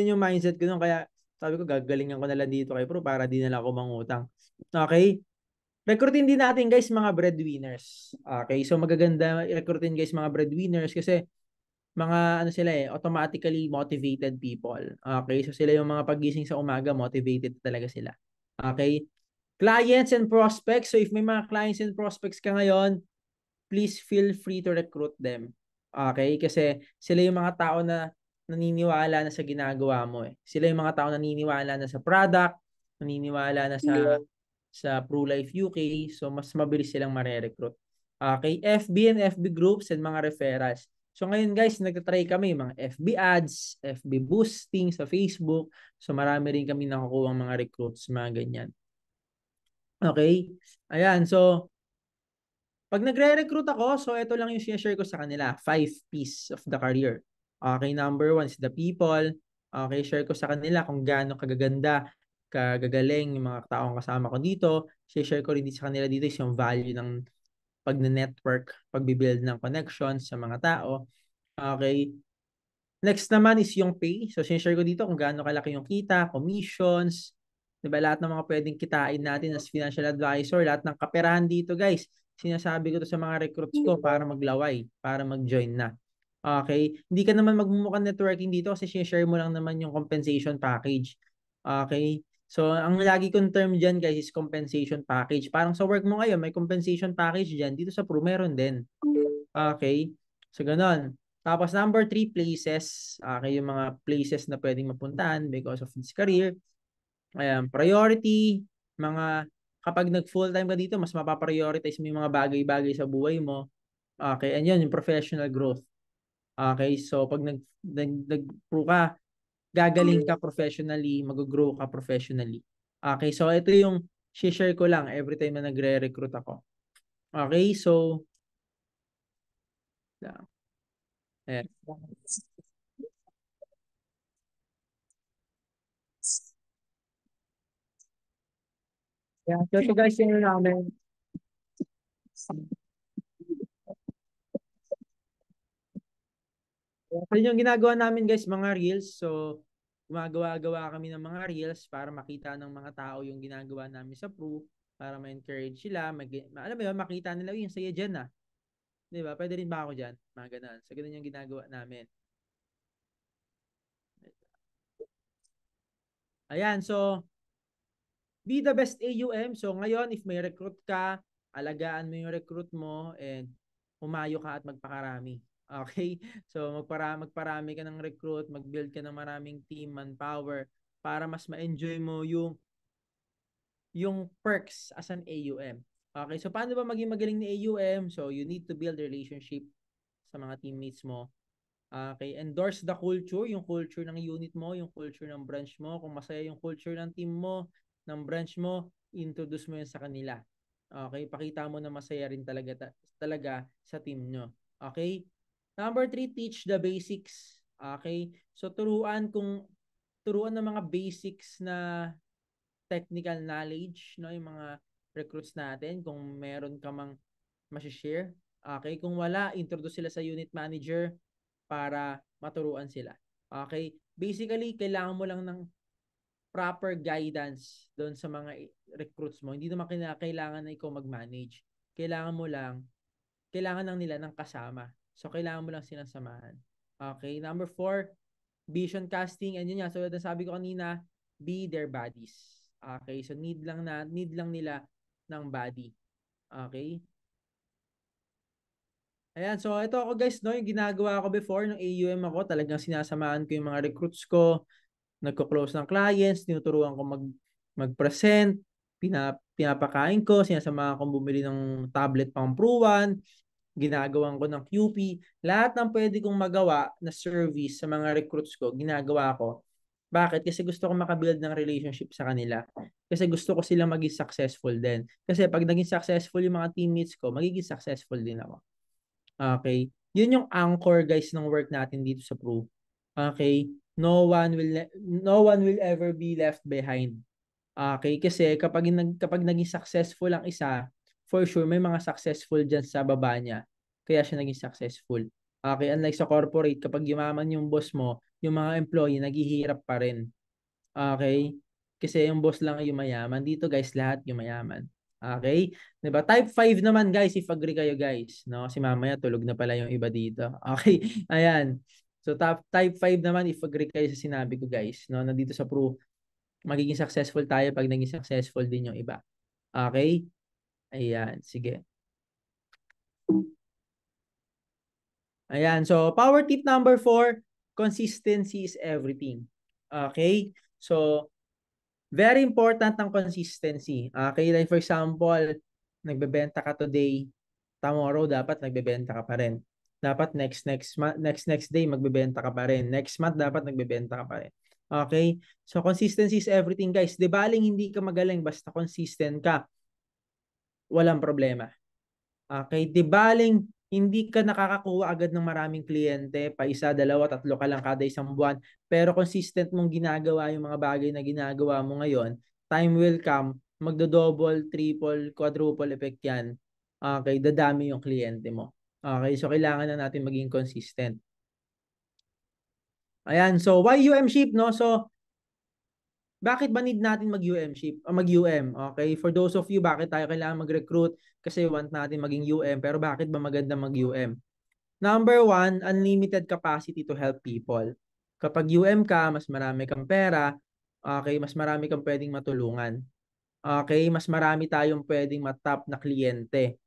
yung mindset ko nun. Kaya sabi ko, gagalingan ko na lang dito kay Pro para di na lang ako mangutang. Okay? Recruitin din natin guys mga breadwinners. Okay, so magaganda recruitin guys mga breadwinners kasi mga ano sila automatically motivated people. Okay, so sila yung mga pagising sa umaga, motivated talaga sila. Okay? Clients and prospects. So if may mga clients and prospects ka ngayon, please feel free to recruit them. Okay? Kasi sila yung mga tao na naniniwala na sa ginagawa mo eh. Sila yung mga tao naniniwala na sa product, naniniwala na sa ProLife UK, so mas mabilis silang mare-recruit. Okay, FB and FB groups and mga referrals. So ngayon guys, nagtatry kami mga FB ads, FB boosting sa Facebook. So marami rin kami nakukuha mga recruits, mga ganyan. Okay? Ayan, so pag nagre-recruit ako, so ito lang yung share ko sa kanila. 5 P's of the career. Okay, number 1 is the people. Okay, share ko sa kanila kung gaano kagaganda, kagagaling yung mga taong kasama ko dito. Share ko rin sa kanila dito is yung value ng pag-network, pag-build ng connections sa mga tao. Okay. Next naman is yung pay. So, share ko dito kung gaano kalaki yung kita, commissions, diba, lahat ng mga pwedeng kitain natin as financial advisor, lahat ng kaperahan dito, guys. Sinasabi ko to sa mga recruits ko para maglaway, para mag-join na. Okay? Hindi ka naman magmumukhang networking dito kasi share mo lang naman yung compensation package. Okay? So, ang lagi kong term dyan, guys, is compensation package. Parang sa work mo ngayon, may compensation package dyan. Dito sa Pro, meron din. Okay? So, ganon. Tapos, number 3, places. Okay, yung mga places na pwedeng mapuntahan because of this career. Ayan, priority. Kapag nag-full-time ka dito, mas mapaprioritize mo yung mga bagay-bagay sa buhay mo. Okay, and yun, yung professional growth. Okay, so pag nag-pro ka, gagaling ka professionally, mag-grow ka professionally. Okay, so ito yung share ko lang every time na nagre-recruit ako. Okay, so ayan. Yeah, so guys, yun namin. So yung ginagawa namin guys, mga reels. So gumagawa kami ng mga reels para makita ng mga tao yung ginagawa namin sa Pro, para ma-encourage sila, alam mo yun, makita nila yung saya dyan ah. Di ba? Pwede rin ba ako dyan? Mga ganun. So ganun yung ginagawa namin. Ayan, so be the best AUM. So ngayon, if may recruit ka, alagaan mo yung recruit mo and humayo ka at magpakarami. Okay? So magparami ka ng recruit, mag-build ka ng maraming team, manpower para mas ma-enjoy mo yung perks as an AUM. Okay? So paano ba maging magaling ni AUM? So you need to build relationship sa mga teammates mo. Okay, endorse the culture, yung culture ng unit mo, yung culture ng branch mo. Kung masaya yung culture ng team mo, ng branch mo, introduce mo yun sa kanila. Okay, pakita mo na masaya rin talaga sa team nyo. Okay? Number 3, teach the basics. Okay? So turuan ng mga basics na technical knowledge, no, yung mga recruits natin kung meron ka mang ma-share. Okay, kung wala, introduce sila sa unit manager para maturuan sila. Okay? Basically, kailangan mo lang ng proper guidance doon sa mga recruits mo. Hindi naman kailangan na ikaw mag-manage. Kailangan lang nila ng kasama. So, kailangan mo lang silang samahan. Okay? Number 4, vision casting. And yun nga, so sabi ko kanina, be their buddies. Okay? So, need lang nila ng buddy. Okay? Ayan, so ito ako guys, no, yung ginagawa ko before ng AUM ako, talagang sinasamahan ko yung mga recruits ko, nagko-close ng clients, tinuturuan ko mag-present, pinapakain ko, sinasamahan ko bumili ng tablet pang Pro1, ginagawan ko ng QP, lahat ng pwede kong magawa na service sa mga recruits ko, ginagawa ko. Bakit? Kasi gusto ko makabuild ng relationship sa kanila. Kasi gusto ko sila maging successful din. Kasi pag naging successful yung mga teammates ko, magiging successful din ako. Okay? Yun yung anchor guys ng work natin dito sa Pro. Okay? No one will ever be left behind. Okay? Kasi kapag naging successful ang isa, for sure may mga successful diyan sa baba niya. kaya siya naging successful. Okay, unlike sa corporate, kapag yumaman yung boss mo, yung mga employee naghihirap pa rin. Okay? Kasi yung boss lang yung mayaman. Dito guys, lahat yung mayaman. Okay? 'Di ba? Type 5 naman guys, if agree kayo guys, no? Kasi mamaya tulog na pala yung iba dito. Okay? Ayan. So type 5 naman if agree kayo sa sinabi ko guys, no? Nandito sa proof, magiging successful tayo pag naging successful din yung iba. Okay? Ayan, sige. Ayan, so power tip number 4, consistency is everything. Okay? So very important ang consistency. Okay, like for example, nagbebenta ka today, tomorrow dapat nagbebenta ka pa rin. Dapat next day magbebenta ka pa rin. Next month dapat nagbebenta ka pa rin. Okay? So consistency is everything, guys. Di baling hindi ka magaling basta consistent ka, walang problema. Okay, di baling hindi ka nakakakuha agad ng maraming kliyente, pa isa, dalawa, tatlo ka lang kada isang buwan, pero consistent mong ginagawa yung mga bagay na ginagawa mo ngayon, time will come, magdo-double, triple, quadruple effect yan. Okay, dadami yung kliyente mo. Okay, so kailangan na natin maging consistent. Ayan, so why UM-ship, no? So, bakit ba need natin mag-UM-ship? Mag-UM, okay? For those of you, bakit tayo kailangan mag-recruit? Kasi want natin maging UM, pero bakit ba maganda mag-UM? Number 1, unlimited capacity to help people. Kapag UM ka, mas marami kang pera, okay, mas marami kang pwedeng matulungan. Okay, mas marami tayong pwedeng matap na kliyente.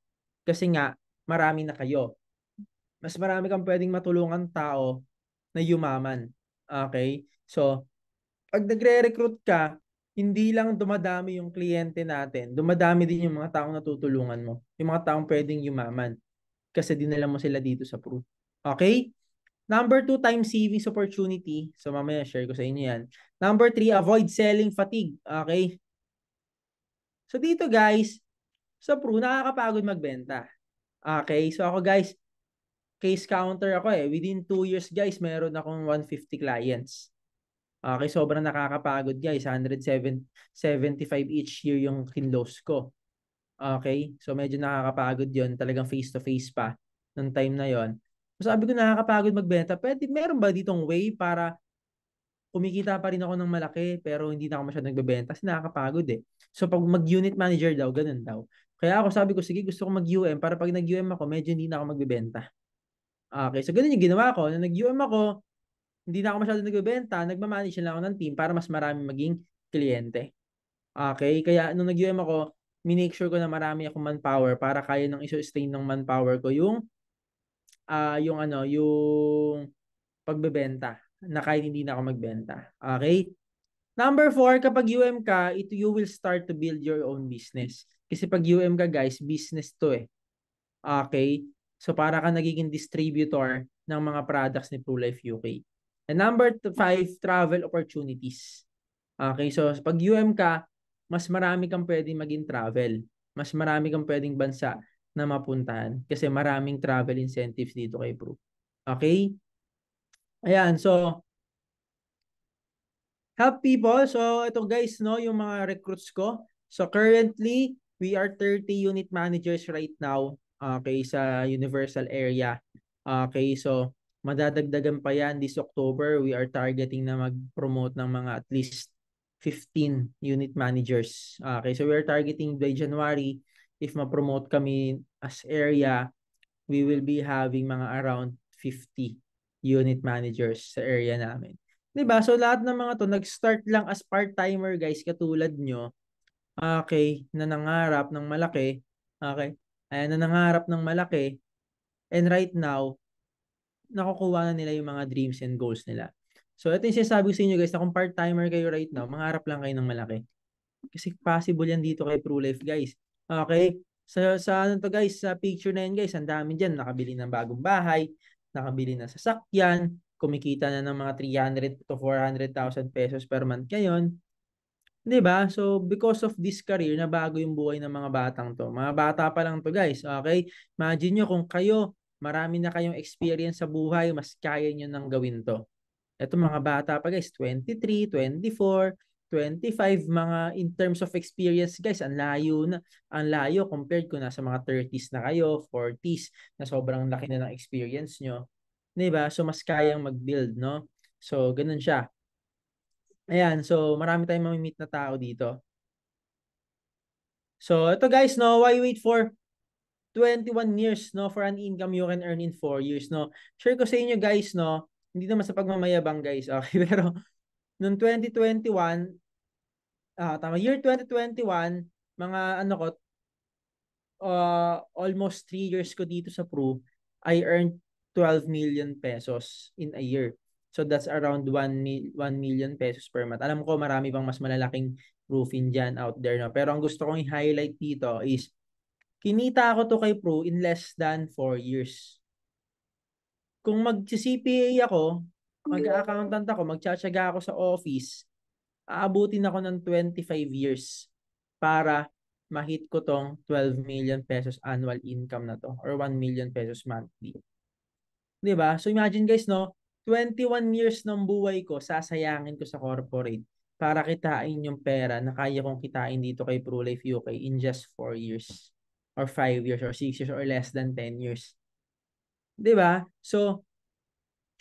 Kasi nga, marami na kayo. Mas marami kang pwedeng matulungan tao na yumaman. Okay? So, pag nagre-recruit ka, hindi lang dumadami yung kliyente natin, dumadami din yung mga taong natutulungan mo. Yung mga taong pwedeng yumaman. Kasi dinala mo sila dito sa proof. Okay? Number 2, time savings opportunity. So mamaya share ko sa inyo yan. Number 3, avoid selling fatigue. Okay? So dito guys, sa proof, nakakapagod magbenta. Okay? So ako guys, case counter ako eh. Within 2 years guys, meron akong 150 clients. Okay, sobrang nakakapagod guys. 175 each year yung kinlose ko. Okay, so medyo nakakapagod yon, talagang face-to-face pa nung time na yon. So sabi ko nakakapagod magbenta. Pwede, meron ba ditong way para kumikita pa rin ako ng malaki pero hindi na ako masyadong nagbebenta kasi nakakapagod eh. So pag mag-unit manager daw, ganun daw. Kaya ako sabi ko, sige gusto ko mag-UM para pag nag-UM ako, medyo hindi na ako magbebenta. Okay, so ganun yung ginawa ko. Nung nag-UM ako, hindi na ako masyadong nagbebenta, nagmamanage lang ako ng team para mas marami maging kliyente. Okay, kaya nung nag-UM ako, minake sure ko na marami akong manpower para kaya nang i-sustain ng manpower ko yung pagbebenta na kahit hindi na ako magbenta. Okay? Number 4, kapag UM ka, you will start to build your own business. Kasi pag UM ka guys, business to eh. Okay? So para ka nagiging distributor ng mga products ni ProLife UK. And number 5, travel opportunities. Okay, so pag UM ka, mas marami kang pwedeng maging travel. Mas marami kang pwedeng bansa na mapuntahan kasi maraming travel incentives dito kay Pro. Okay? Ayan, so help people. So ito guys, no, yung mga recruits ko. So currently, we are 30 unit managers right now. Okay, sa Universal area. Okay, so madadagdagan pa yan this October. We are targeting na mag-promote ng mga at least 15 unit managers. Okay, so we are targeting by January, if ma-promote kami as area, we will be having mga around 50 unit managers sa area namin. 'Di ba? So lahat ng mga to nag-start lang as part-timer guys katulad nyo. Okay, na nangarap ng malaki. Okay. Ayan, na nangarap ng malaki. And right now, nakukuha na nila yung mga dreams and goals nila. So ito yung sinasabi ko sa inyo guys, na kung part-timer kayo right now, mangarap lang kayo ng malaki. Kasi possible yan dito kay ProLife guys. Okay? Sa ano to guys, sa picture na yan guys, ang dami dyan. Nakabili ng bagong bahay, nakabili ng sasakyan, kumikita na ng mga 300 to 400,000 pesos per month ngayon. 'Di ba? So because of this career, na bago yung buhay ng mga batang to. Mga bata pa lang to guys. Okay? Imagine nyo kung kayo, marami na kayong experience sa buhay, mas kaya nyo nang gawin to. Ito mga bata pa guys, 23, 24, 25, mga in terms of experience guys, ang layo compared ko na sa mga 30s na kayo, 40s na sobrang laki na ng experience nyo. 'Di ba? So mas kayang mag-build, no? So ganun siya. Ayan, so marami tayong mamimit na tao dito. So ito guys, no, why wait for 21 years, no, for an income you can earn in 4 years, no? Share ko sa inyo guys, no, hindi naman sa pagmamayabang guys, okay, pero noong 2021, year 2021, mga ano ko, almost 3 years ko dito sa Peru, I earned 12 million pesos in a year. So that's around 1 million pesos per month. Alam ko marami pang mas malalaking roofing dyan out there, no? Pero ang gusto kong i-highlight dito is kinita ako to kay Peru in less than 4 years. Kung mag-CPA ako, mag-accountant ako, magtsatsaga ako sa office, aabutin ako ng 25 years para ma-hit ko tong 12 million pesos annual income na to or 1 million pesos monthly. 'Di ba? So imagine guys, no, 21 years ng buhay ko sasayangin ko sa corporate para kitain yung pera na kaya kong kitain dito kay ProLife UK in just 4 years or 5 years or 6 years or less than 10 years. 'Di ba? So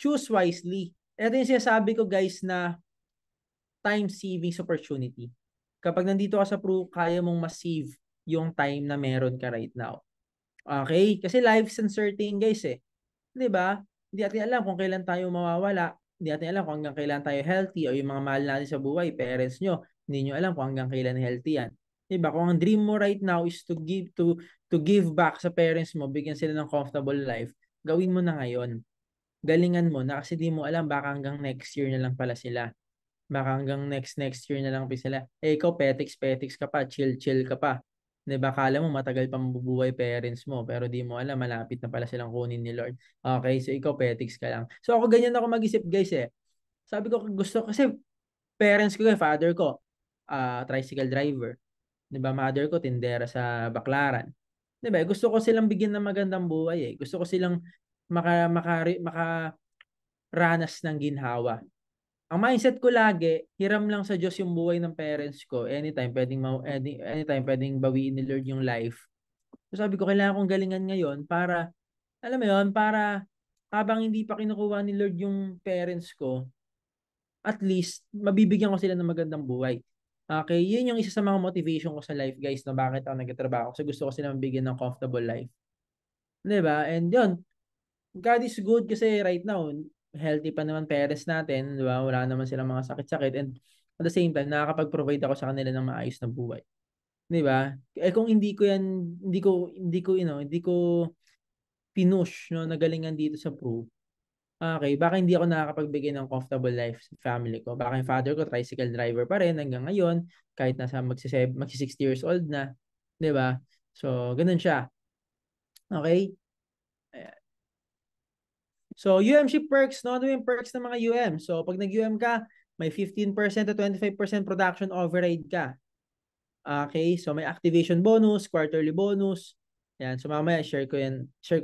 choose wisely. Ito yung sinasabi ko guys na time savings opportunity. Kapag nandito ka sa Pro, kaya mong ma-save yung time na meron ka right now. Okay? Kasi life's uncertain guys eh. 'Di ba? Hindi natin alam kung kailan tayo mawawala. Hindi natin alam kung hanggang kailan tayo healthy o yung mga mahal natin sa buhay, parents nyo, hindi nyo alam kung hanggang kailan healthy yan. 'Di ba? Kung ang dream mo right now is to give back sa parents mo, bigyan sila ng comfortable life, gawin mo na ngayon. Galingan mo na kasi di mo alam baka hanggang next year na lang pala sila. Baka hanggang next year na lang pa sila. Eh, ikaw, petiks ka pa, chill ka pa. 'Di ba, kala mo matagal pa mabubuhay parents mo, pero di mo alam, malapit na pala silang kunin ni Lord. Okay, so ikaw, petiks ka lang. So ako ganyan ako mag-isip guys eh. Sabi ko, gusto, kasi parents ko, father ko, tricycle driver. 'Di ba, mother ko, tindera sa Baklaran. 'Di ba, gusto ko silang bigyan ng magandang buhay eh. Gusto ko silang makaranas ng ginhawa. Ang mindset ko lagi, hiram lang sa Diyos yung buhay ng parents ko. Anytime pwedeng bawiin ni Lord yung life. So sabi ko, kailangan kong galingan ngayon para, alam mo yun, para habang hindi pa kinukuha ni Lord yung parents ko, at least, mabibigyan ko sila ng magandang buhay. Okay, yun yung isa sa mga motivation ko sa life, guys, na bakit ako nagtatrabaho. Kasi gusto ko sila mabigyan ng comfortable life. 'Di ba? And yun, God is good kasi right now, healthy pa naman parents natin, di ba? Wala naman silang mga sakit-sakit and at the same time, nakakapag-provide ako sa kanila ng maayos na buhay. Di ba? Eh kung hindi ko yan, hindi ko pinush, no, nagalingan dito sa Pro, okay, baka hindi ako nakakapagbigay ng comfortable life sa family ko. Baka yung father ko, tricycle driver pa rin hanggang ngayon, kahit nasa magsi-60 years old na. Di ba? So, ganun siya. Okay? So, UMship perks, no? Ano yung perks ng mga UM? So, pag nag-UM ka, may 15% to 25% production override ka. Okay? So, may activation bonus, quarterly bonus. Ayan. So, mamaya, share ko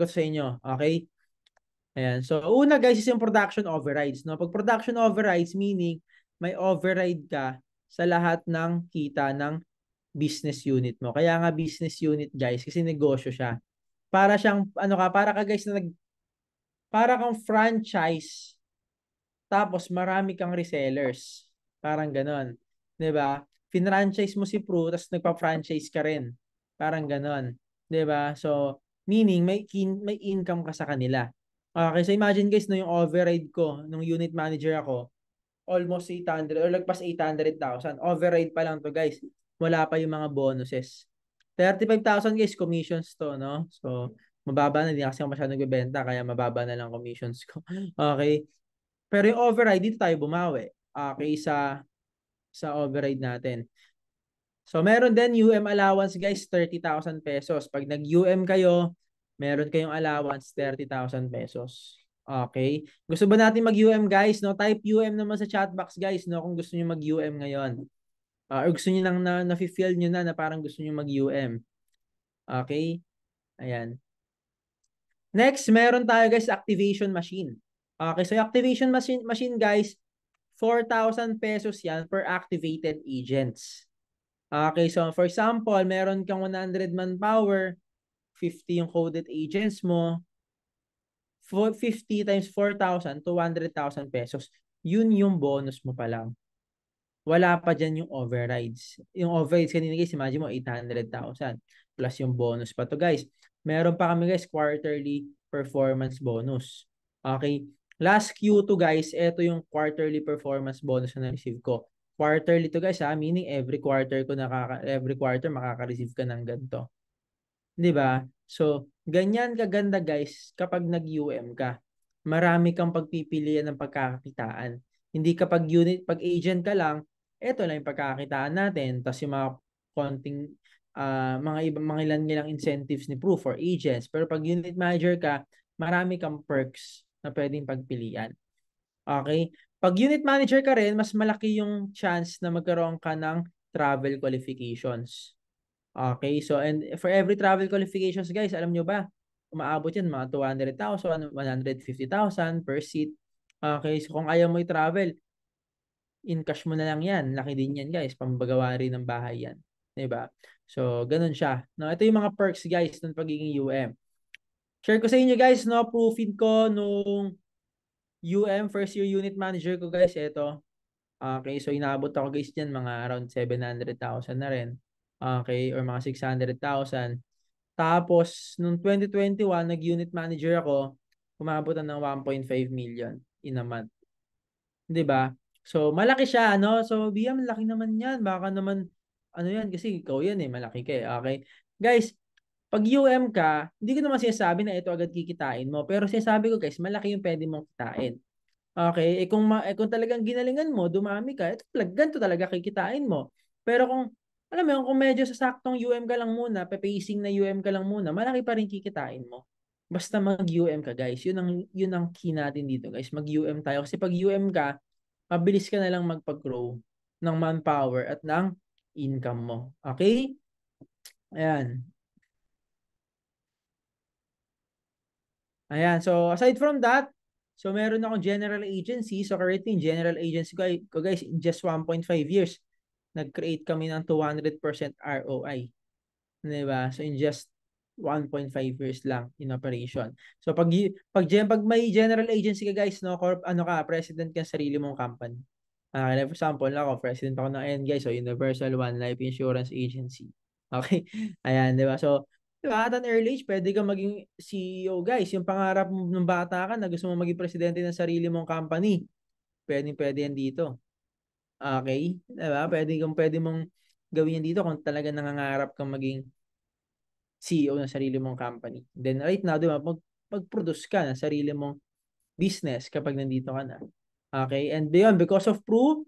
sa inyo. Okay? Ayan. So, una guys is yung production overrides, no? Pag production overrides, meaning may override ka sa lahat ng kita ng business unit mo. Kaya nga business unit, guys, kasi negosyo siya. Para siyang, para ka guys na para kang franchise, tapos marami kang resellers. Parang ganon. 'Di ba? Finranchise mo si Pro, tapos nagpa-franchise ka rin. Parang ganon. 'Di ba? So, meaning may income ka sa kanila. Okay, so imagine guys, no, yung override ko, nung unit manager ako, almost 800 or lagpas 800,000. Override pa lang to guys. Wala pa yung mga bonuses. 35,000 guys, commissions to, no? So, mababa na, hindi kasi ako masyadong nagbebenta, kaya mababa na lang commissions ko. Okay. Pero yung override, dito tayo bumawi. Okay, sa override natin. So, meron din UM allowance guys, 30,000 pesos. Pag nag-UM kayo, meron kayong allowance, 30,000 pesos. Okay. Gusto ba natin mag-UM guys? No? Type UM naman sa chat box guys, no? Kung gusto niyo mag-UM ngayon. Or gusto niyo lang na-feel niyo na parang gusto niyo mag-UM. Okay? Ayan. Next, meron tayo guys activation machine. Okay, so yung activation machine guys, 4,000 pesos yan per activated agents. Okay, so for example, meron kang 100 manpower, 50 yung coded agents mo, 50 times 4,000, 200,000 pesos. Yun yung bonus mo pa lang. Wala pa dyan yung overrides. Yung overrides kanina guys, imagine mo 800,000 plus yung bonus pa to guys. Meron pa kami guys quarterly performance bonus. Okay. Last Q2 guys, ito yung quarterly performance bonus na na-receive ko. Quarterly to guys meaning every quarter makaka-receive ka ng ganito. 'Di ba? So, ganyan kaganda guys kapag nag-UM ka. Marami kang pagpipilian ng pagkakakitaan. Hindi kapag pag agent ka lang, eto lang yung pagkakakitaan natin. Tapos yung mga konting mga ilang incentives ni Proof for agents. Pero pag unit manager ka, marami kang perks na pwedeng pagpilian. Okay? Pag unit manager ka rin, mas malaki yung chance na magkaroon ka ng travel qualifications. Okay, so and for every travel qualifications guys, alam nyo ba, umaabot yan mga 200,000, 150,000 per seat. Okay, so kung ayaw mo i-travel, in cash mo na lang yan. Laki din yan guys, pambagawa rin ng bahay yan. Diba? So, ganun siya. No, ito yung mga perks guys ng pagiging UM. Share ko sa inyo guys, no, proofing ko nung UM, first year unit manager ko guys, ito. Okay, so inabot ako guys dyan, mga around 700,000 na rin. Okay, or mga 600,000. Tapos, nung 2021, nag-unit manager ako, umabot ng 1.5 million in a month. 'Di ba? So, malaki siya, ano? So, BM, laki naman yan. Baka naman, ano yan, kasi ikaw yan eh, malaki ka eh. Okay? Guys, pag UM ka, hindi ko naman sinasabi na ito agad kikitain mo. Pero sinasabi ko guys, malaki yung pwede mong kitain. Okay, kung talagang ginalingan mo, dumami ka, ganito talaga kikitain mo. Pero kung alam mo yun, kung medyo sa saktong UM ka lang muna, pacing na UM ka lang muna, malaki pa rin kikitain mo. Basta mag-UM ka, guys. Yun ang key natin dito, guys. Mag-UM tayo kasi pag UM ka, mabilis ka na lang magpag-grow ng manpower at ng income mo. Okay? Ayan. Ayan. So, aside from that, so meron akong general agency. So, currently, general agency ko guys, in just 1.5 years, nag-create kami ng 200% ROI. Diba? So, in just 1.5 years lang in operation. So, pag may general agency ka guys, no, president ka sa sarili mong company. For example, ako, president ako ng NGI, so Universal One Life Insurance Agency. Okay? Ayan, diba? So, diba, at an early age, pwede kang maging CEO, guys. Yung pangarap mo nung bata ka na gusto mo maging presidente ng sarili mong company, pwede yan dito. Okay? Diba? Pwede mong gawin yan dito kung talaga nangangarap kang maging CEO ng sarili mong company. Then right now, diba, mag-produce ka ng sarili mong business kapag nandito ka na. Okay? And beyond, because of Proof,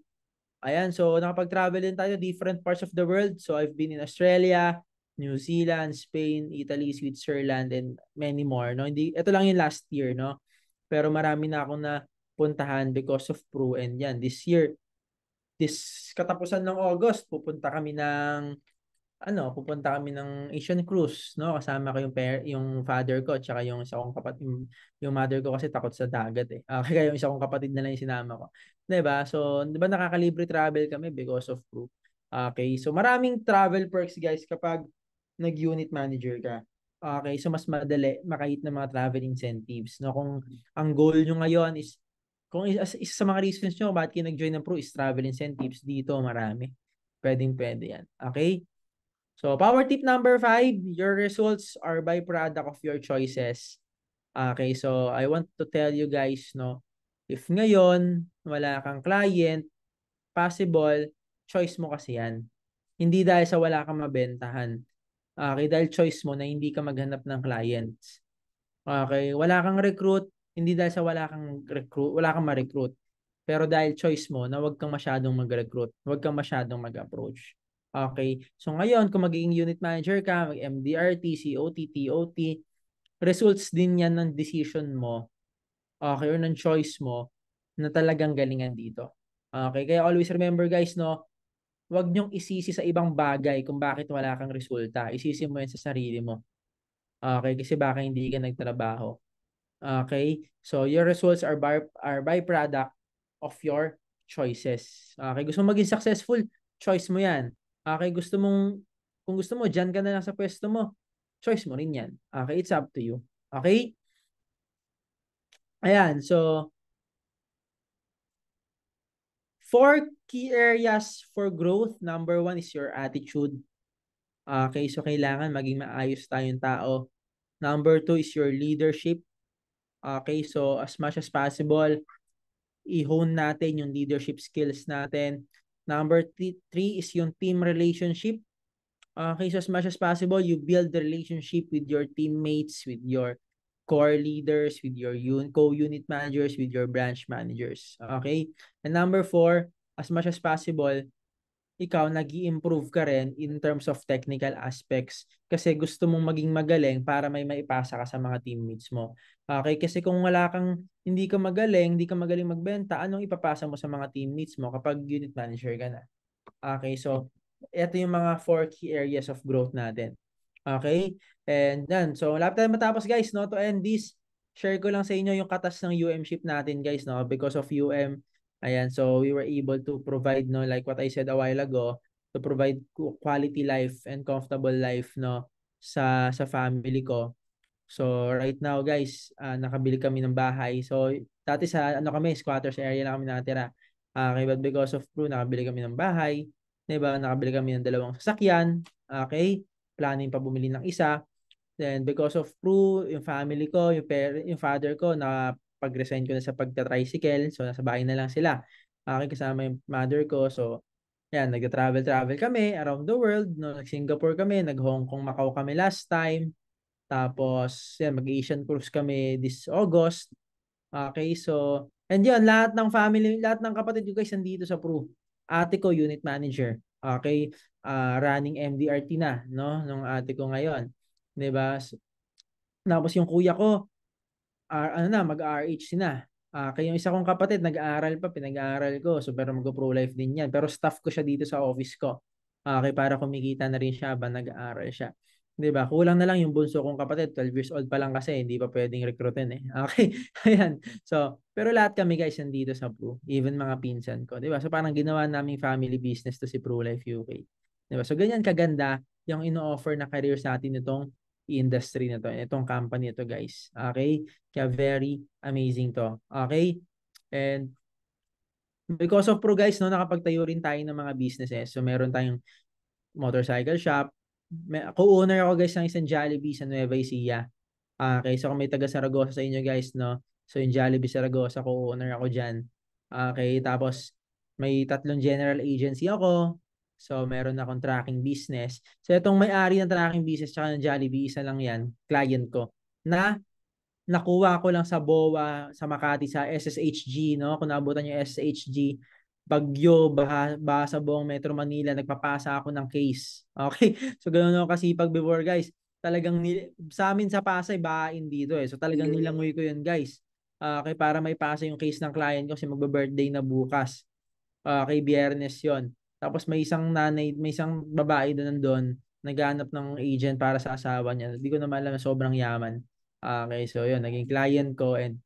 ayan, so nakapag-travel din tayo different parts of the world. So I've been in Australia, New Zealand, Spain, Italy, Switzerland, and many more. No? Ito lang yung last year, no? Pero marami na akong napuntahan because of Proof. And yan, this year, katapusan ng August, pupunta kami ng Asian cruise, no? Kasama ko yung father ko at saka yung isa kong kapatid, yung mother ko kasi takot sa dagat eh. Kaya yung isa kong kapatid na lang yung sinama ko. 'Di ba? So, 'di ba nakaka-libre travel kami because of Proof. Okay, so maraming travel perks guys kapag nag-unit manager ka. Okay, so mas madali makahit ng mga travel incentives, no? Kung ang goal nyo ngayon is kung isa sa mga reasons nyo bakit kayo nag-join ng Proof is travel incentives, dito marami. Pwede yan. Okay? So, power tip number 5, your results are byproduct of your choices. Okay, so I want to tell you guys, no, if ngayon wala kang client, possible, choice mo kasi yan. Hindi dahil sa wala kang mabentahan. Okay, dahil choice mo na hindi ka maghanap ng clients. Okay, wala kang recruit, hindi dahil sa wala kang ma-recruit. Pero dahil choice mo na wag kang masyadong mag-recruit, wag kang masyadong mag-approach. Okay, so ngayon kung magiging unit manager ka, mag-MDRT, COT, TOT, results din yan ng decision mo, okay, or ng choice mo na talagang galingan dito. Okay, kaya always remember guys, no, wag nyong isisi sa ibang bagay kung bakit wala kang resulta. Isisi mo yan sa sarili mo. Okay, kasi baka hindi ka nagtrabaho. Okay? So your results are byproduct of your choices. Okay, gusto mong maging successful, choice mo yan. Okay, kung gusto mo, dyan ka na lang sa pwesto mo, choice mo rin yan. Okay, it's up to you. Okay? Ayan, so, 4 key areas for growth. Number 1 is your attitude. Okay, so kailangan maging maayos tayong tao. Number 2 is your leadership. Okay, so as much as possible, i-hone natin yung leadership skills natin. Number 3 is yung team relationship. Okay, so as much as possible, you build the relationship with your teammates, with your core leaders, with your co-unit managers, with your branch managers. Okay? And number 4, as much as possible, ikaw nag-i-improve ka rin in terms of technical aspects kasi gusto mong maging magaling para may maipasa ka sa mga teammates mo. Okay? Kasi kung hindi ka magaling magbenta, anong ipapasa mo sa mga teammates mo kapag unit manager ka na? Okay, so ito yung mga 4 key areas of growth natin. Okay? And then, so lapit tayo matapos guys, no? To end this, share ko lang sa inyo yung katas ng UM-ship natin guys, no? Because of UM, ayan, so we were able to provide, no, like what I said a while ago, to provide quality life and comfortable life, no, sa family ko. So right now guys, nakabili kami ng bahay. So dati sa squatters area lang kami nakatira. Okay, but because of Pru, nakabili kami ng bahay. 'Di ba? Nakabili kami ng 2 sasakyan. Okay? Planning pa bumili ng isa. Then because of Pru, yung family ko, yung father ko na pag-resign ko na sa pagta-tricycle. So nasa bahay na lang sila. Okay, kasama yung mother ko. So yan, nag-travel kami around the world. No? Nag-Singapore kami, nag-Hong Kong, Macau kami last time. Tapos, yan, mag-Asian cruise kami this August. Okay, so, and yun, lahat ng family, lahat ng kapatid ko guys, nandito sa Peru. Ate ko, unit manager. Okay, running MDRT na, no? Nung ate ko ngayon. 'Di ba? Tapos yung kuya ko, mag-RH na. Kaya yung isa kong kapatid, nag-aaral pa, pinag-aaral ko. So, pero mag-pro-life din yan. Pero staff ko siya dito sa office ko. Okay, para kumikita na rin siya habang nag-aaral siya. 'Di ba? Kulang na lang yung bunso kong kapatid, 12 years old pa lang kasi, hindi pa pwedeng rekrutin eh. Okay, ayan. So, pero lahat kami guys nandito sa Pro, even mga pinsan ko, 'di ba? So, parang ginawa naming family business to si Pro Life UK. 'Di ba? So, ganyan kaganda yung ino-offer na career sa atin itong industry na to, itong company ito guys. Okay? Kaya very amazing to. Okay? And because of Pro guys, no, nakapagtayo rin tayo ng mga businesses. So, meron tayong motorcycle shop. Co-owner ako guys ng isang Jollibee sa Nueva Ecija. Okay, so kung may taga Saragossa sa inyo guys, no? So yung Jollibee Saragossa, co-owner ako dyan. Okay, tapos may 3 general agency ako. So meron akong tracking business. So itong may-ari ng tracking business tsaka ng Jollibee, isa lang yan, client ko, na nakuha ko lang sa BOA, sa Makati, sa SSHG, no? Kung naabutan yung SSHG, bagyo, baha sa buong Metro Manila, nagpapasa ako ng case. Okay? So, ganoon ako kasipag before, guys. Talagang, sa amin sa Pasay, bahain dito eh. So, talagang nilangoy ko yun, guys. Okay, para may pasa yung case ng client ko kasi magbe-birthday na bukas. Okay, Biyernes yon. Tapos may isang babae doon naghanap ng agent para sa asawa niya. Hindi ko naman alam, sobrang yaman. Okay, so yun, naging client ko and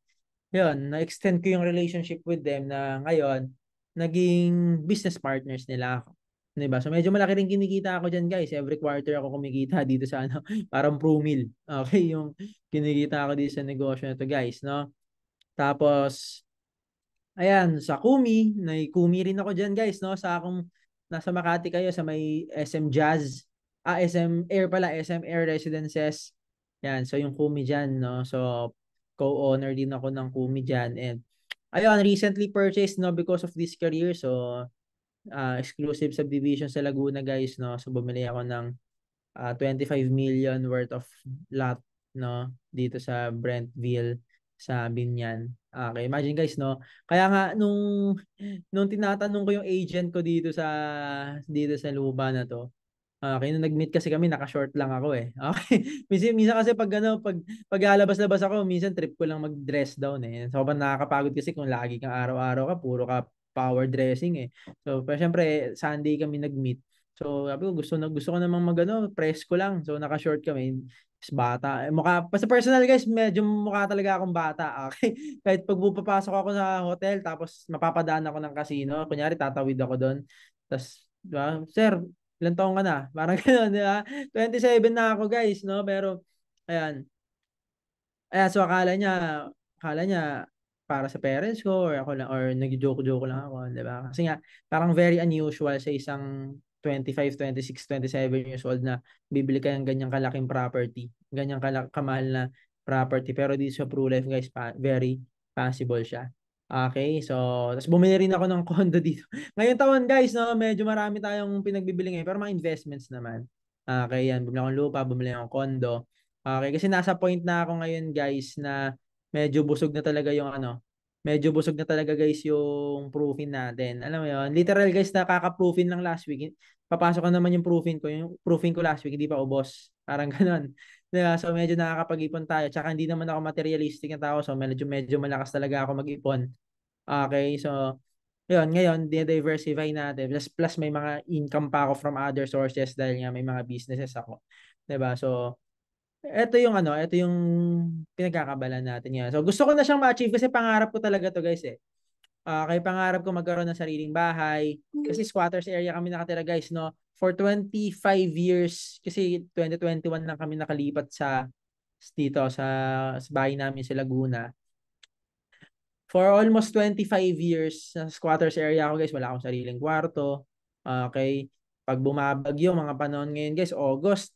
yun, na-extend ko yung relationship with them na ngayon, naging business partners nila ako. Diba? So medyo malaki rin kinikita ako dyan guys. Every quarter ako kumikita dito sa parang pro-meal. Okay, yung kinikita ako dito sa negosyo na to guys, no? Tapos, ayan, sa Kumi, Kumi rin ako dyan guys, no? Sa akong nasa Makati kayo sa may SM Jazz, SM Air pala, SM Air Residences. Yan, so yung Kumi dyan, no? So co-owner din ako ng Kumi dyan and ayun, recently purchased, no, because of this career. So exclusive subdivision sa Laguna guys, no? So bumili ako ng 25 million worth of lot, no, dito sa Brentville sa Binyan. Okay, imagine guys, no. Kaya nga nung tinatanong ko yung agent ko dito sa lupa na to. Okay, nung nag-meet kasi kami, naka-short lang ako eh. Okay. Minsan kasi pag lalabas-labas ako, minsan trip ko lang mag-dress down eh. Sobrang nakakapagod kasi kung lagi kang araw-araw ka, puro ka power dressing eh. So, pero syempre, Sunday kami nag-meet. So, sabi ko, gusto ko namang presko lang. So, naka-short kami. Bata. Mukha, sa personal guys, medyo mukha talaga akong bata. Okay? Kahit pag pupapasok ako sa hotel, tapos mapapadaan ako ng casino, kunyari tatawid ako doon. Tapos, diba, sir, ilang taong ka na? Parang gano'n, di ba? 27 na ako guys, no? Pero, ayan. Ayan, so akala niya para sa parents ko or ako lang or nagjo-joke lang ako, 'di ba? Kasi nga parang very unusual sa isang 25, 26, 27 years old na bibili ka ng ganyang kalaking property, ganyang kamahal na property. Pero dito sa True Life guys, very possible siya. Okay, so tapos bumili rin ako ng condo dito. Ngayong taon guys, no, medyo marami tayong pinagbibili ngayon pero mga investments naman. Okay, yan, bumili akong lupa, bumili akong condo. Okay, kasi nasa point na ako ngayon guys na medyo busog na talaga yung medyo busog na talaga guys yung proofing natin. Alam mo yun, literal guys, nakaka-proofing lang last week. Papasok na naman yung proofing ko last week, hindi pa ubos. Parang ganun. Diba? So medyo nakakapag-ipon tayo. Tsaka hindi naman ako materialistic na tao, so medyo malakas talaga ako mag-ipon. Okay, so yun, ngayon, diversify natin. Plus may mga income pa ako from other sources dahil nga may mga businesses ako. 'Di ba? So ito yung pinagkakabalan natin yan. So gusto ko na siyang ma-achieve kasi pangarap ko talaga to guys eh. Kaya pangarap ko magkaroon ng sariling bahay. Kasi squatters area kami nakatira guys, no? For 25 years, kasi 2021 lang kami nakalipat sa bahay namin sa Laguna. For almost 25 years sa squatters area ako guys, wala akong sariling kwarto. Okay? Pag bumabagyo, mga panahon ngayon guys, August,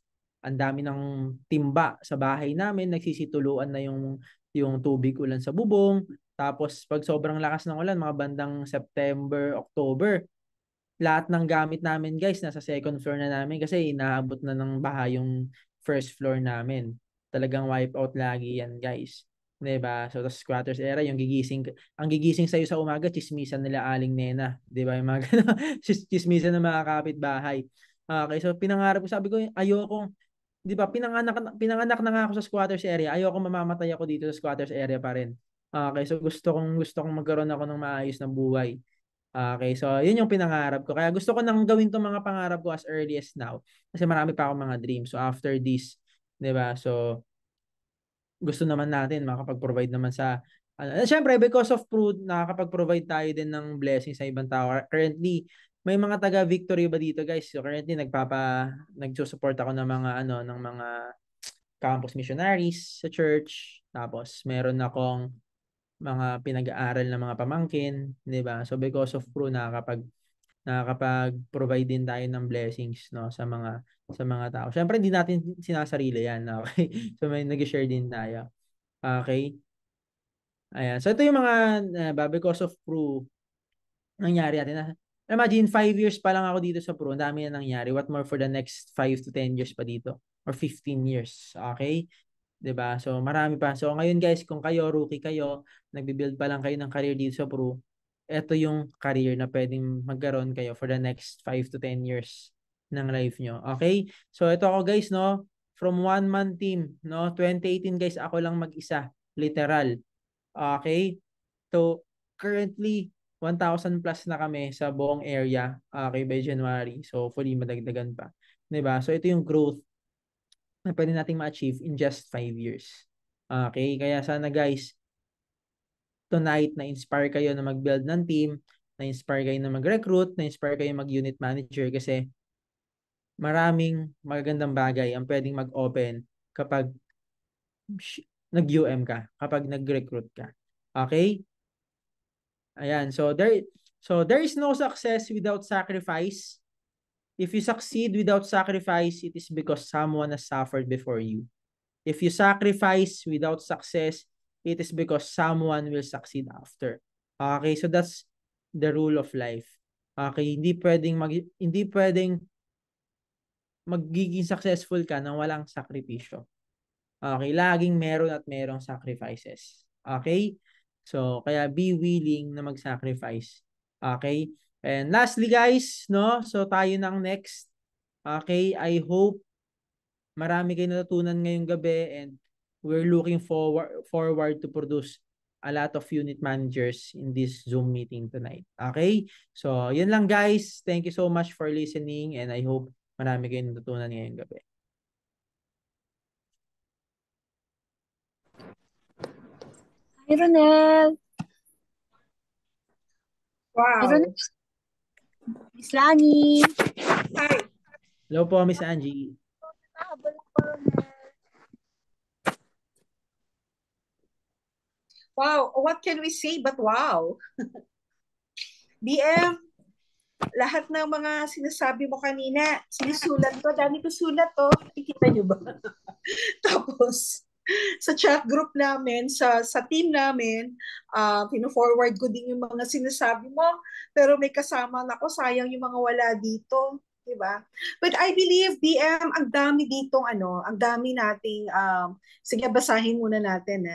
ang dami ng timba sa bahay namin, nagsisituluan na yung tubig ulan sa bubong. Tapos pag sobrang lakas ng ulan, mga bandang September, October, lahat ng gamit namin guys nasa second floor na namin kasi inaabot na ng baha yung first floor namin. Talagang wipe out lagi yan guys. 'Di ba? So tas squatters era yung ang gigising sa sa umaga, chismisan nila Aling Nena, 'di ba? Yung mga chismisan ng mga kapitbahay. Okay, so pinangarap ko, sabi ko ayoko, 'di ba? Pinanganak na nga ako sa squatters area. Ayoko mamamatay ako dito sa squatters area pa rin. Okay, so gusto kong magkaroon ako ng maayos na buhay. Okay, so yun yung pinangarap ko. Kaya gusto ko nang gawin tong mga pangarap ko as early as now. Kasi marami pa akong mga dreams. So after this, 'di ba? So gusto naman natin makapag-provide naman sa syempre because of fruit, nakakapag-provide tayo din ng blessing sa ibang tao. Currently, may mga taga Victory ba dito, guys? So currently nagsusupport ako ng mga ng mga campus missionaries sa church. Tapos meron akong mga pinag-aaral na mga pamangkin, 'di ba? So because of Pro nakakapag-provide din tayo ng blessings no sa mga tao. Syempre hindi natin sinasarili 'yan, okay? So may nag-share din tayo. Okay? Ayan. So ito yung mga because of Pro nangyari natin. Imagine 5 years pa lang ako dito sa Pro, ang dami na nangyari. What more for the next 5 to 10 years pa dito or 15 years. Okay? 'Di ba? So marami pa. So ngayon guys, kung kayo rookie kayo, nagbi-build pa lang kayo ng career dito sa Pro, ito yung career na pwedeng magkaroon kayo for the next 5 to 10 years ng life nyo. Okay? So ito ako guys, no, from one man team, no, 2018 guys, ako lang mag-isa, literal. Okay? So currently 1,000 plus na kami sa buong area, okay, by January. So hopefully madagdagan pa. 'Di ba? So ito yung growth na pwede nating ma-achieve in just 5 years. Okay? Kaya sana guys, tonight na-inspire kayo na mag-build ng team, na-inspire kayo na mag-recruit, na-inspire kayo mag-unit manager kasi maraming magagandang bagay ang pwedeng mag-open kapag nag-UM ka, kapag nag-recruit ka. Okay? Ayan. So there is no success without sacrifice. If you succeed without sacrifice, it is because someone has suffered before you. If you sacrifice without success, it is because someone will succeed after. Okay, so that's the rule of life. Okay, hindi pwedeng magiging successful ka nang walang sakripisyo. Okay, laging meron at merong sacrifices. Okay? So, kaya be willing na mag-sacrifice. Okay? And lastly guys, no? So tayo nang next. Okay, I hope marami kayo natutunan ngayong gabi and we're looking forward to produce a lot of unit managers in this Zoom meeting tonight. Okay? So, yun lang guys. Thank you so much for listening and I hope marami kayong natutunan ngayong gabi. Hi, Ronel. Wow. Miss Lani. Hi. Hello po, Miss Angie. Wow, what can we say but wow? BM, lahat ng mga sinasabi mo kanina, sinusulat ko. Dami ko sulat to. Nakikita nyo ba? Tapos, sa chat group namin, sa team namin, pino-forward ko din yung mga sinasabi mo. Pero may kasama na ako, sayang yung mga wala dito. Diba? But I believe, BM, ang dami ditong ang dami nating, sige, basahin muna natin.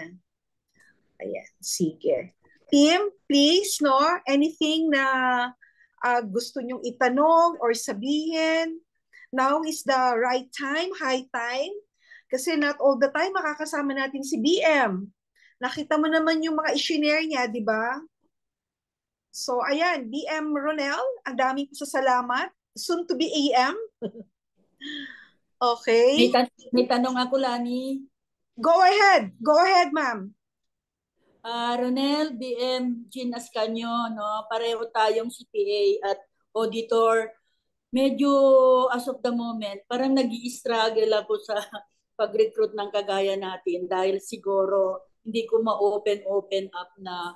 Ayan, sige. Team, please, no? Anything na gusto nyong itanong or sabihin, now is the right time, high time. Kasi not all the time makakasama natin si BM. Nakita mo naman yung mga i-share niya, di ba? So, ayan, BM Ronel, ang daming pasasalamat. Soon to be AM. Okay. May tanong ako, Lani. Go ahead, ma'am. Ronel, BM, Jean Ascanio, no? Pareho tayong CPA at auditor. Medyo as of the moment, parang nag-i-struggle ako sa pag-recruit ng kagaya natin dahil siguro hindi ko ma-open up na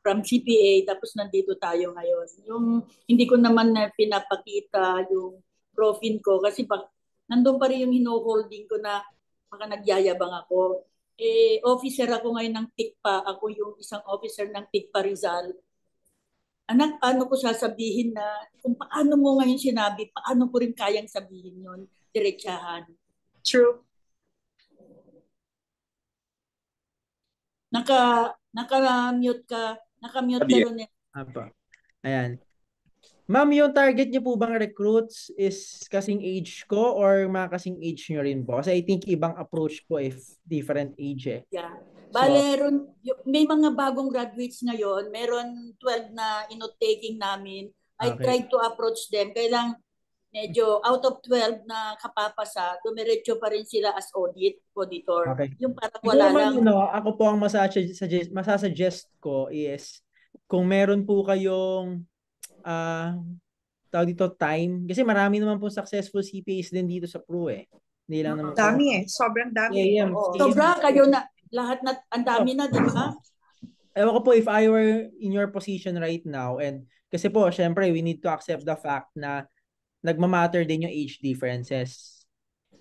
from CPA tapos nandito tayo ngayon. Yung hindi ko naman na pinapakita yung profile ko kasi nandun pa rin yung hino-holding ko na baka nagyayabang ako. Officer ako ngayon ng TICPA. Ako yung isang officer ng TICPA Rizal. Anak, paano ko sasabihin na kung paano mo ngayon sinabi, paano ko rin kayang sabihin yun, diretsahan. True. Naka-mute ka, Ronel. Apa. Ayan. Ma'am, yung target niyo po bang recruits is kasing age ko or mga kasing age niyo rin po? Kasi I think ibang approach po if different age eh. Yeah. Bale, may mga bagong graduates ngayon. Meron 12 na inote-taking namin. I tried to approach them. Kailang medyo out of 12 na kapapasa, dumiretso pa rin sila as auditor. Okay. Yung parang wala lang. Ako po ang masasuggest ko is kung meron po kayong tawag dito time, kasi marami naman po successful CPAs din dito sa PRU eh. Hindi lang naman dami sobrang dami. Sobra kayo na lahat na ang dami na, di ba? Ewan ko po if I were in your position right now and kasi po syempre we need to accept the fact na nagmamatter din yung age differences.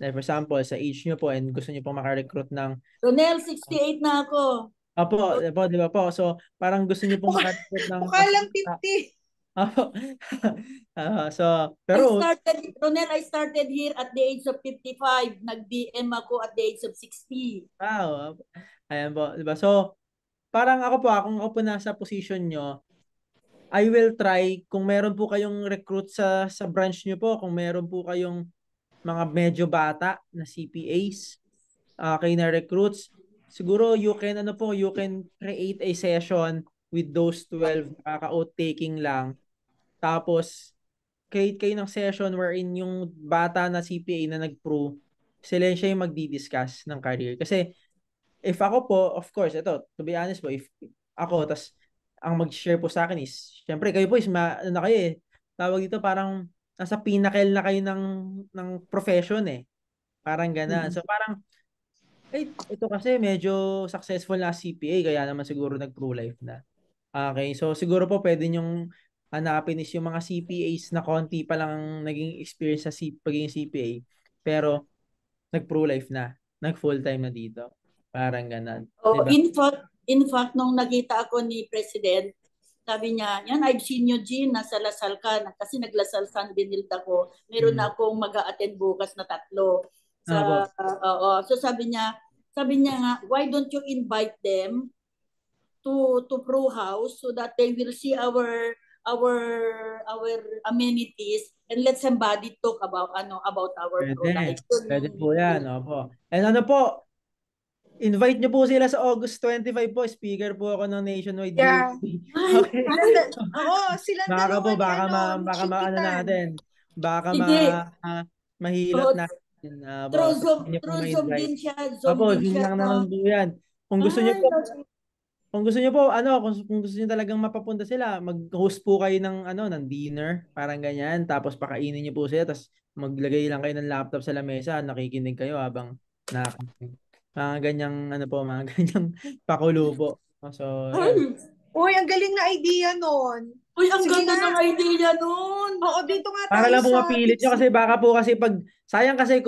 Like for example, sa age nyo po and gusto nyo po makarecruit ng Ronel, 68 na ako. Opo, di ba po? So, parang gusto niyo pong makarecruit ng mukha lang 50. Pero Ronel, I started here at the age of 55. Nag-BM ako at the age of 60. Wow. Ayan po, di ba? So, parang kung ako po nasa position nyo, I will try, kung meron po kayong recruit sa branch nyo po, kung meron po kayong mga medyo bata na CPAs, kayo na recruits, siguro you can create a session with those 12 kaka-outtaking lang. Tapos, create kayo ng session wherein yung bata na CPA na nag-pro, sila siya yung magdi-discuss ng career. Kasi, if ako po, of course, ito, to be honest po, if ako, tas ang mag-share po sa akin is, syempre, kayo po is, tawag dito, parang, nasa pinnacle na kayo ng profession eh. Parang gana. So, parang, ito kasi medyo successful na CPA, kaya naman siguro nag-pro life na. Okay, so siguro po pwede nyong hanapin is yung mga CPAs na konti pa lang naging experience sa pagiging CPA, pero nag-pro life na, nag-full time na dito. Parang ganun. Oh, diba? In fact, nung nakita ako ni President, sabi niya, yan, I've seen you, Jean, nasa Lasal ka, kasi naglasal San Benilde ako. Meron na akong mag-a-attend bukas na 3. So sabi niya nga, why don't you invite them to Pro House so that they will see our amenities and let somebody talk about our product. Pwede po yan, opo. And ano po, invite nyo po sila sa August 25 po. Speaker po ako ng Nationwide Yeah. GP. Ay, Okay. Oo, silang Baka dalawa po, ni baka ano, ni baka ano Chikitan. natin. Baka sige. mahilot Oh, natin. through So, Zoom, hindi niyo po through Zoom ma-invite. din siya. Zoom Opo, din Zoom siya, lang no? naman po yan. Kung gusto niyo Ay, po, kung gusto niyo po, kung gusto niyo talagang mapapunta sila, mag-host po kayo ng ng dinner, parang ganyan, tapos pakainin niyo po sila, tapos maglagay lang kayo ng laptop sa lamesa, nakikinig kayo habang nakakinig. Mga ganyang mga ganyang pakulo po. So, ay, yan. Uy, ang galing na idea nun. uy, ang Sige ganda nga. ng idea nun. Oo, dito nga Para tayo lang po sa mapilit nyo tips. kasi baka po kasi sayang kasi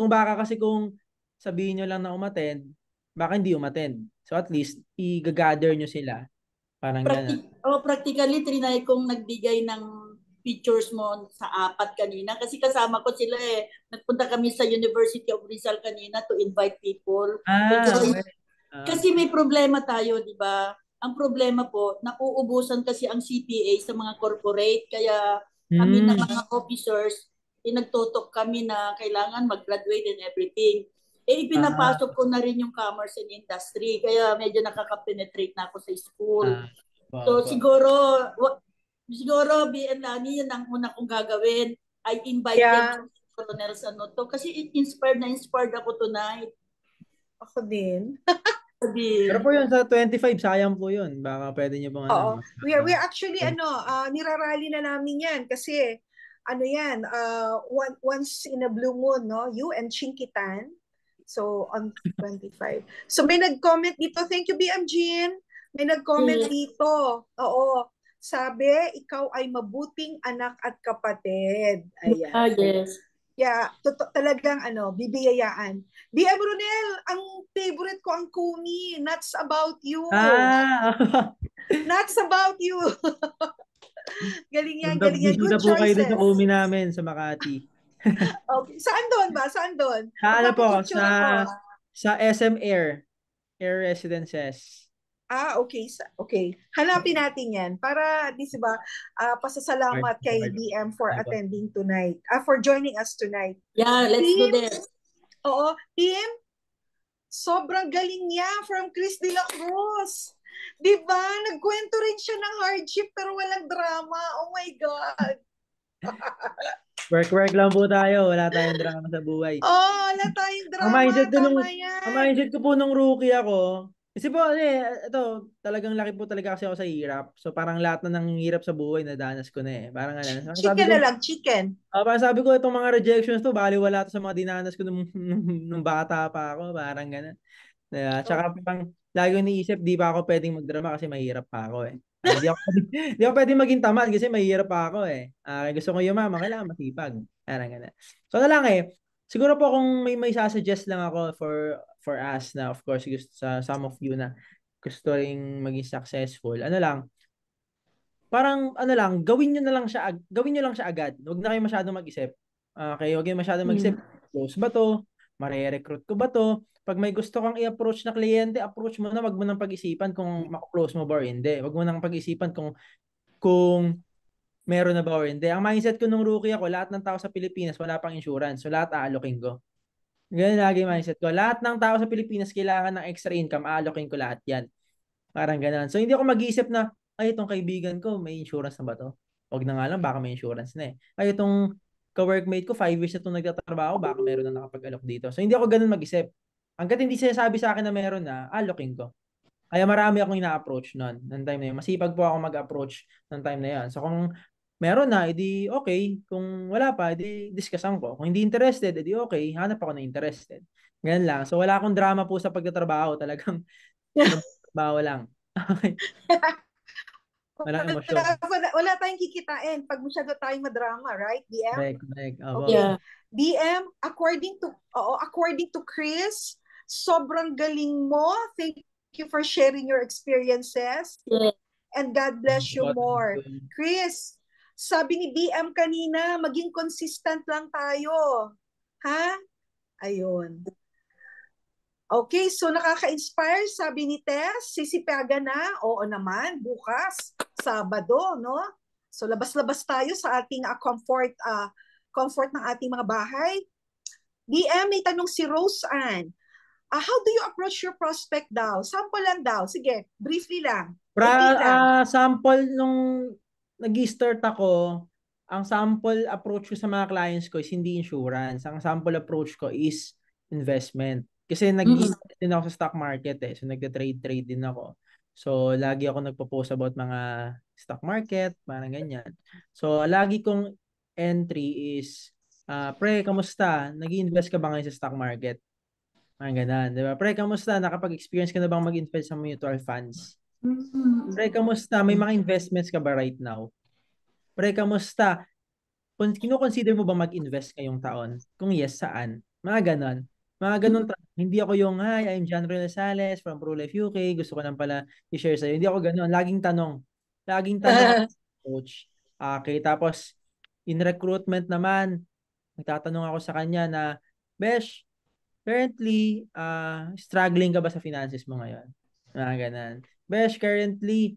kung sabihin nyo lang na umattend, baka hindi umattend. So at least, i-gather nyo sila. Parang gano'n. Practically, trinay kong nagbigay ng pictures mo sa 4 kanina kasi kasama ko sila eh. Nagpunta kami sa University of Rizal kanina to invite people. Okay. Kasi may problema tayo, di ba? Ang problema po, nauubusan kasi ang CPA sa mga corporate. Kaya kami na mga officers, nagtutok kami na kailangan mag-graduate and everything. Ipinapasok ko na rin yung commerce and industry. Kaya medyo nakaka-penetrate na ako sa school. So siguro BN Lani, yun ang una kong gagawin. I invited Colonel Sanoto kasi inspired ako tonight. Ako din. Pero po yun, sa 25, sayang po yun. Baka pwede nyo pong Oo. We are actually, nirarally na namin yan kasi, yan, once in a blue moon, no? You and Chinkitan. So, on 25. So, may nag-comment dito. Thank you, BM Jean. May nag-comment dito. Oo. Sabi, ikaw ay mabuting anak at kapatid. Ayan. Yes. Yeah, talagang bibiyayaan. BM Ronel, ang favorite ko ang Kumi. Nuts about you. Nuts about you. Galing yan, galing yan. Good choices. Po kayo choices. sa Kumi namin sa Makati. Okay. Saan doon ba? Saan doon? Sa SM Air Residences. Okay. Okay. Hanapin natin yan para, di ba, pasasalamat kay BM for attending tonight. For joining us tonight. Yeah, let's do this. Oo. Team, sobrang galing niya from Chris de la Cruz. Di ba? Nagkwento rin siya ng hardship pero walang drama. Oh my God. Work lang po tayo. Wala tayong drama sa buhay. Wala tayong drama. Ang mindset ko po nung rookie ako, kasi po, ito, talagang laki po talaga kasi ako sa hirap. So parang lahat na ng hirap sa buhay, nadanas ko na eh. Parang chicken na lang, chicken. Parang sabi ko, itong mga rejections to, baliwala to sa mga dinanas ko nung bata pa ako. Parang gano'n. Tsaka parang lagi ko iniisip, di pa ako pwedeng magdrama kasi mahirap pa ako eh. Di ako pwedeng maging tamad kasi mahirap pa ako eh. Gusto ko yumaman, kailangan masipag. Parang gano'n. So na lang eh. Siguro po kung may sasuggest lang ako for us na of course sa some of you na gusto ring maging successful. Parang gawin nyo lang siya agad. Huwag na kayo masyadong mag-isip. Okay, huwag kayo masyadong mag-isip. Close ba to? Mare-recruit ko ba to? Pag may gusto kang i-approach na kliyente, approach mo na, wag mo nang pag-isipan kung mako-close mo ba or hindi. Wag mo nang pag-isipan kung meron na ba or hindi. Ang mindset ko nung rookie ako, lahat ng tao sa Pilipinas wala pang insurance. So lahat aalokin ko. Ganyan lagi yung mindset ko. Lahat ng tao sa Pilipinas kailangan ng extra income, aalokin ko lahat yan. Parang gano'n. So hindi ako mag-iisip na, ay itong kaibigan ko, may insurance na ba to? Wag na nga lang, baka may insurance na eh. Ay itong ka-workmate ko, 5 years na itong nagtatrabaho, baka meron na nakapag-alok dito. So hindi ako ganun mag-isip. Hanggat hindi sinasabi sa akin na meron na, alokin ko. Kaya marami akong ina-approach noon, ng time na yun. Masipag po ako mag-approach ng time na yun. So kung meron na, edi okay. Kung wala pa, edi discussan ko. Kung hindi interested, edi okay. Hanap ako na interested. Ganyan lang. So wala akong drama po sa pagtatrabaho. Talagang trabaho lang. Okay. Walang emosyon. Wala tayong kikitain pag masyado tayong madrama, right, BM? Correct. Okay. Yeah. BM, according to Chris, sobrang galing mo. Thank you for sharing your experiences. Yeah. And God bless you more. Chris, sabi ni BM kanina, maging consistent lang tayo. Ha? Ayun. Okay, so nakaka-inspire, sabi ni Tess, sisipagan na. Oo naman, bukas, Sabado, no? So labas-labas tayo sa ating comfort ng ating mga bahay. BM, may tanong si Rose Ann. how do you approach your prospect daw? Sample lang daw. Sige, briefly lang. Konti lang. Sample nung nag-start ako, ang sample approach ko sa mga clients ko is hindi insurance. Ang sample approach ko is investment. Kasi nag-invest din ako sa stock market eh. So nagka-trade din ako. So lagi ako nagpo-post about mga stock market, parang ganyan. So lagi kong entry is, pre, kamusta? Nag-invest ka ba ngayon sa stock market? Parang ganun, di ba? Pre, kamusta? Nakapag-experience ka na bang mag-invest sa mutual funds? Pre, kamusta? May mga investments ka ba right now? Pre, kamusta? Kino-consider mo ba mag-invest ngayong taon? Kung yes, saan? Mga ganon. Mga ganon. Hindi ako yung, hi, I'm John Rosales from ProLife UK. Gusto ko lang pala i-share sa'yo. Hindi ako ganon. Laging tanong. Coach. Okay, tapos in recruitment naman, nagtatanong ako sa kanya na, Besh, currently, struggling ka ba sa finances mo ngayon? Mga ganun. Besh, currently,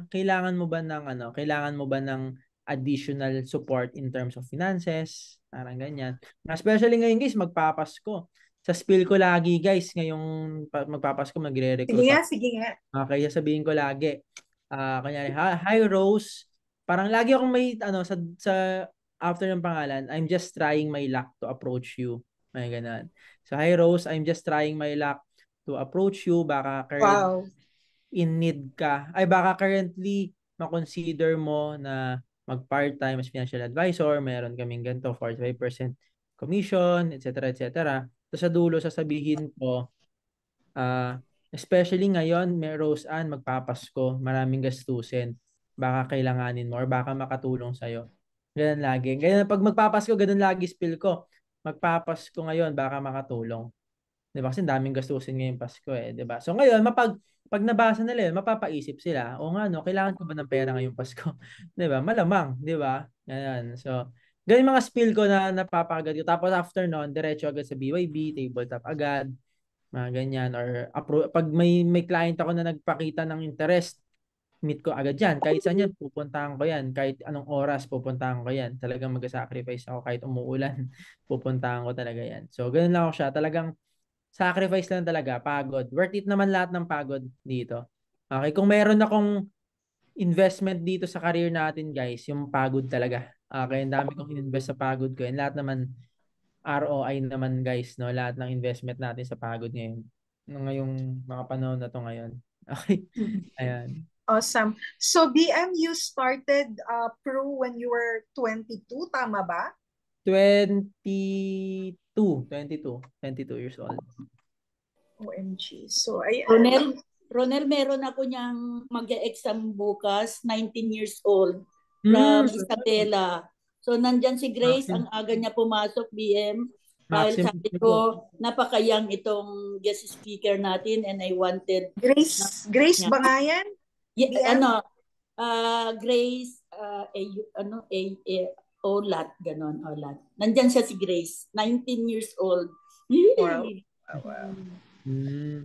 kailangan mo ba ng additional support in terms of finances? Parang ganyan. Especially ngayon, guys, magpapasko. Sa spill ko lagi, guys, ngayong magpapasko, magre-recruit ako. Sige nga. Okay, sabihin ko lagi. Kanyari, hi Rose. Parang lagi akong may, sa after ng pangalan, I'm just trying my luck to approach you. May ganun. So, hi Rose, I'm just trying my luck to approach you. Baka currently in need ka. Baka currently makonsider mo na mag-part-time as financial advisor. Meron kaming ganito, 45% commission, etc. etc. So, sa dulo, sasabihin ko, especially ngayon, Rose Ann, magpapasko, maraming gastusin. Baka kailanganin mo or baka makatulong sa'yo. Ganun lagi. Ganun, pag magpapasko, ganun lagi spill ko. Magpapasko ngayon, baka makatulong. Diba? Kasi daming gastusin ngayong Pasko eh. Diba? So ngayon, pag nabasa nila yun, mapapaisip sila, o nga no, kailangan ko ba ng pera ngayong Pasko? Diba? Malamang, diba? Ganyan. So, ganyan mga spill ko na napapagad ko. Tapos after nun, diretso agad sa BYB, tabletop agad, mga ganyan. Or pag may client ako na nagpakita ng interest, meet ko agad yan. Kahit saan yan, pupuntahan ko yan. Kahit anong oras, pupuntahan ko yan. Talagang mag-sacrifice ako. Kahit umuulan, pupuntahan ko talaga yan. So, ganun lang ako siya. Talagang sacrifice lang talaga. Pagod. Worth it naman lahat ng pagod dito. Okay, kung meron akong investment dito sa career natin, guys, yung pagod talaga. Okay, ang dami kong invest sa pagod ko. And lahat naman, ROI naman, guys, no? Lahat ng investment natin sa pagod ngayon. Ngayong mga panahon na to ngayon. Okay, ayan. Awesome. So, BM, you started Pro when you were 22, tama ba? 22 years old. OMG. So, Ronel, meron ako niyang mag-exam bukas, 19 years old, from Isabela. So, nandyan si Grace, ang aga niya pumasok, BM. Dahil sabi ko, napakayang itong guest speaker natin and I wanted... Grace ba nga yan? Grace, Olat, ganon, Olat. Nandyan siya si Grace, 19 years old. Wow.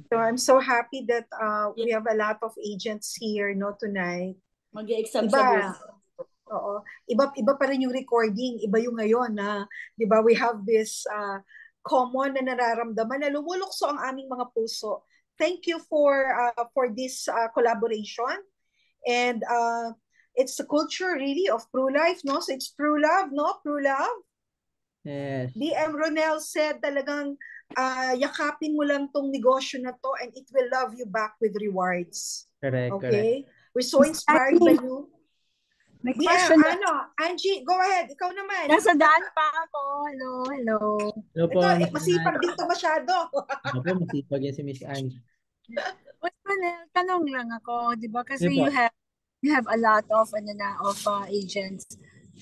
So I'm so happy that we have a lot of agents here tonight. Mag-exam sa bukas. Oo. Iba pa rin yung recording, iba yung ngayon na, 'di ba? We have this common na nararamdaman na lumulukso ang aming mga puso. Thank you for this collaboration. And it's the culture really of ProLife, no? So it's ProLove, no? ProLove. Yes. BM Ronel said talagang yakapin mo lang tong negosyo na to and it will love you back with rewards. Correct, okay? Correct. We're so inspired by you. May question. Angie, go ahead. Ikaw naman. Nasa daan pa ako. Hello. Po, ito, masipag dito masyado. Masipag yan si Miss Angie. Tanong lang ako, di ba? Kasi you have a lot of agents.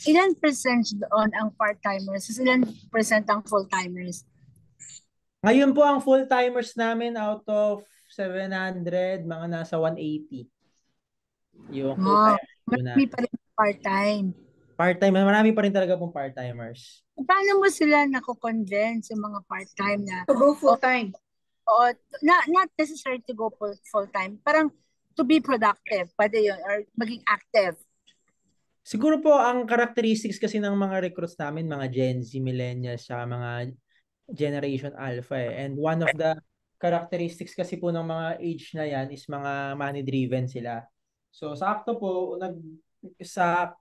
Ilan percent doon ang part-timers? Ilan percent ang full-timers? Ngayon po ang full-timers namin out of 700, mga nasa 180. Yung marami pa rin part-time. Part-time, marami pa rin talaga pong part-timers. Paano mo sila nako-convince yung mga part-time na to go full-time? O not necessarily to go full-time. Parang to be productive, pwede yun, or maging active. Siguro po ang characteristics kasi ng mga recruits namin, mga Gen Z, millennials, saka mga Generation Alpha eh. And one of the characteristics kasi po ng mga age na yan is mga money-driven sila. So, sakto po,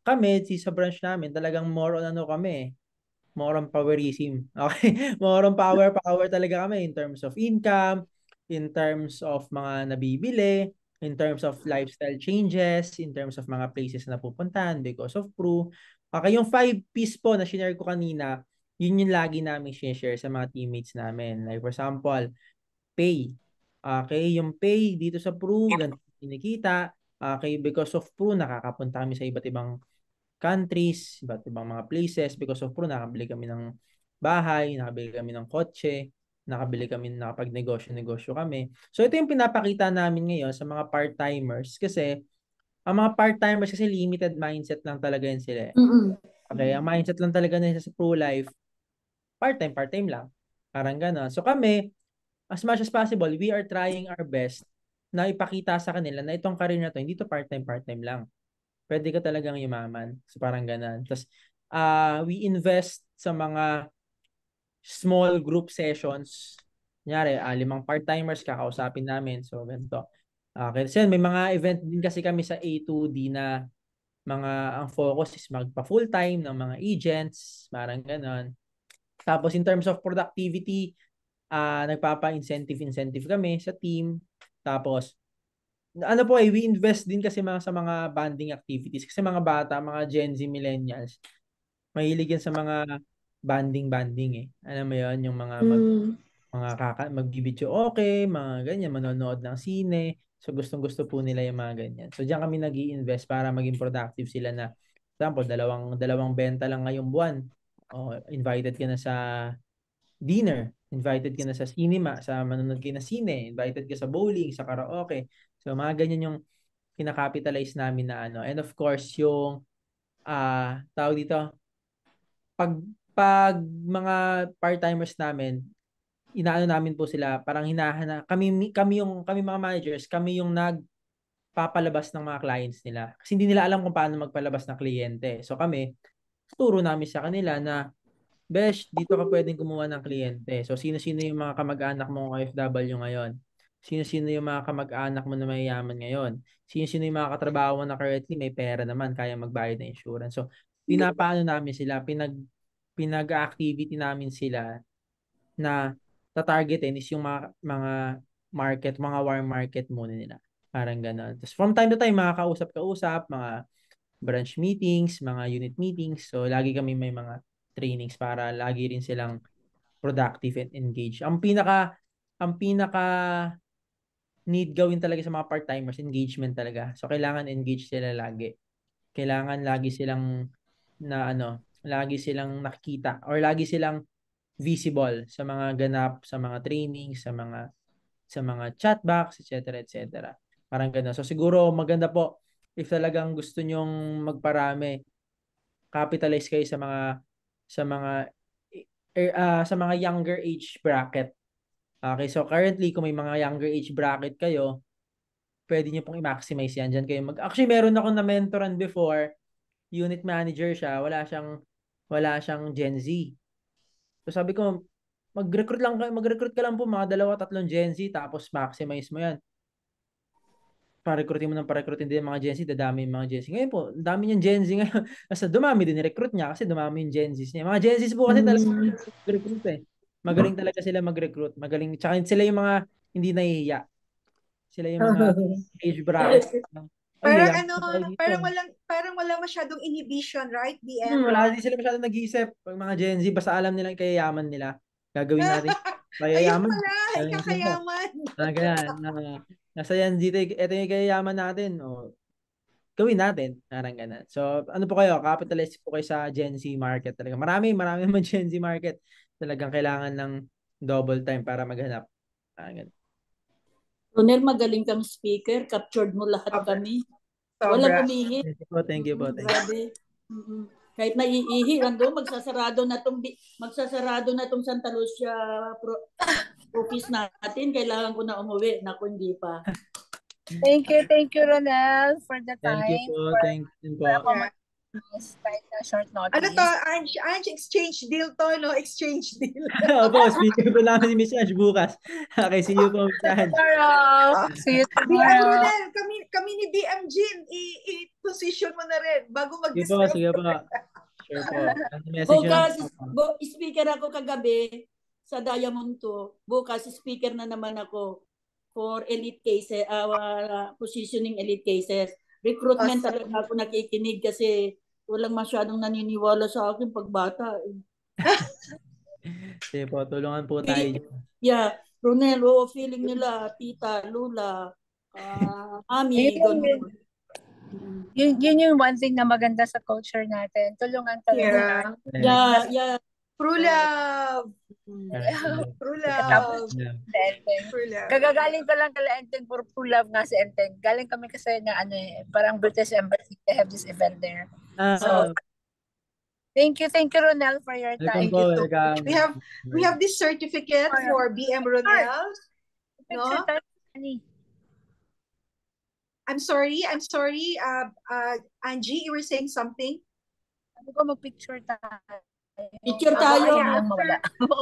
kami, sa branch namin, talagang more on kami, more on powerism. Okay? More on power talaga kami in terms of income, in terms of mga nabibili, in terms of lifestyle changes, in terms of mga places na pupuntahan because of Pru. Okay, yung 5 P's po na shinare ko kanina, yun yung lagi namin share sa mga teammates namin. Like for example, pay. Okay, yung pay dito sa Pru, ganito kinikita. Okay, because of Pru, nakakapunta kami sa iba't ibang countries, iba't ibang mga places. Because of Pru, nakabili kami ng bahay, nakabili kami ng kotse, nakapag-negosyo kami. So ito yung pinapakita namin ngayon sa mga part-timers kasi ang mga part-timers kasi limited mindset lang talaga yun sila. Okay, ang mindset lang talaga nila sa Pru Life, part-time lang. Parang gano'n. So kami, as much as possible, we are trying our best na ipakita sa kanila na itong career na to, hindi to part-time lang. Pwede ka talagang yumaman. So parang gano'n. Tapos, we invest sa mga small group sessions. Kunyari, 5 part-timers kakausapin namin. So, ganito. Kasi may mga event din kasi kami sa A2D na ang focus is magpa full-time ng mga agents, parang ganon. Tapos in terms of productivity, nagpapa-incentive kami sa team. Tapos, we invest din kasi sa mga bonding activities. Kasi mga bata, mga Gen Z millennials, mahilig yan sa mga banding eh. Alam mo yon yung mga mag-video okay, mga ganyan, manonood ng sine. So gustong-gusto po nila yung mga ganyan. So diyan kami nag-i-invest para maging productive sila na, example, dalawang benta lang ngayong buwan. Invited ka na sa dinner, invited ka na sa cinema, sa manonood kayo na sine, invited ka sa bowling, sa karaoke. So mga ganyan yung kinakapitalize namin na ano. And of course, yung tawag dito, pag mga part-timers namin, inaano namin po sila, parang kami mga managers, kami yung nagpapalabas ng mga clients nila. Kasi hindi nila alam kung paano magpalabas ng kliyente. So kami, turo namin sa kanila na, Besh, dito ka pwedeng kumuha ng kliyente. So sino-sino yung mga kamag-anak mong OFW ngayon? Sino-sino yung mga kamag-anak mo na mayayaman ngayon? Sino-sino yung mga katrabaho mo na currently may pera naman, kaya magbayad ng insurance? So pinapaano namin sila, pinag-activity namin sila na tatargetin is yung mga market, mga warm market muna nila. Parang gano'n. Tapos from time to time, makakausap-kausap, mga branch meetings, mga unit meetings. So, lagi kami may mga trainings para lagi rin silang productive and engaged. Ang pinaka need gawin talaga sa mga part-timers, engagement talaga. So, kailangan engage sila lagi. Kailangan lagi silang lagi silang nakikita or lagi silang visible sa mga ganap, sa mga trainings, sa mga chat box, etc. etc. Parang gano'n. So siguro maganda po if talagang gusto nyong magparami, capitalize kayo sa mga younger age bracket. Okay, so currently kung may mga younger age bracket kayo, pwede niyo pong i-maximize yan. Diyan kayo Actually, meron akong na-mentoran before, unit manager siya, wala siyang Gen Z. So sabi ko, mag-recruit ka lang po mga 2-3 Gen Z tapos maximize mo yan. Pa-recruitin mo ng pa-recruitin din mga Gen Z, dadami yung mga Gen Z. Ngayon po, dami niyang Gen Z ngayon. Kasi dumami din ni-recruit niya kasi dumami yung Gen Z niya. Mga Gen Z po kasi talaga mag-recruit eh. Magaling talaga sila mag-recruit. Magaling. Tsaka sila yung mga hindi nahihiya. Sila yung mga age bracket. Parang wala masyadong inhibition, right, BM? Wala din sila masyadong nag-iisip. Pag mga Gen Z, basta alam nilang kayayaman nila. Gagawin natin. Ayun pala, kakayaman. Nasa yan dito, ito yung kayayaman natin. Gawin natin. Parang ganun. So, ano po kayo? Capitalize po kayo sa Gen Z market talaga. Marami naman Gen Z market. Talagang kailangan ng double time para maghanap. Parang ganun. Ronel, magaling kang speaker. Captured mo lahat kami. Wala pumihit. Thank you po. Grabe. Kahit naiihi, magsasarado na tong Santa Lucia office natin. Kailangan ko na umuwi. Naku, hindi pa. Thank you, Ronel, for the time. Thank you po. kahit na short Ano notice. to, Ange, exchange deal to, no? Exchange deal. Opo, speaker po namin si Miss Ange bukas. Okay, see you po, Miss Ange. Tomorrow. See you BM tomorrow. Ronel, kami ni BM Jean, i-position mo na rin bago Sige po, mag-discuss. sige po. Sure po. Message Bukas, yun po. speaker ako kagabi sa Diamond 2. Bukas, speaker na naman ako for elite cases, positioning elite cases. Recruitment Awesome. talaga ako nakikinig kasi walang masyadong naniniwala sa akin pag bata. Sige po, tulungan po tayo. Yeah, Ronel, feeling nila, tita, lula, mami, ganun. Yun yung one thing na maganda sa culture natin. Tulungan talaga. Yeah. True love. True love. Kagagaling ko lang kala Enteng for True Love nga si Enteng. Galing kami kasi na parang British Embassy. They have this event there. So, thank you, Ronel, for your time. Welcome po, welcome. We have this certificate for BM Ronel. No? I'm sorry. Angie, you were saying something? Sabi ko mag-picture tayo. Picture tayo.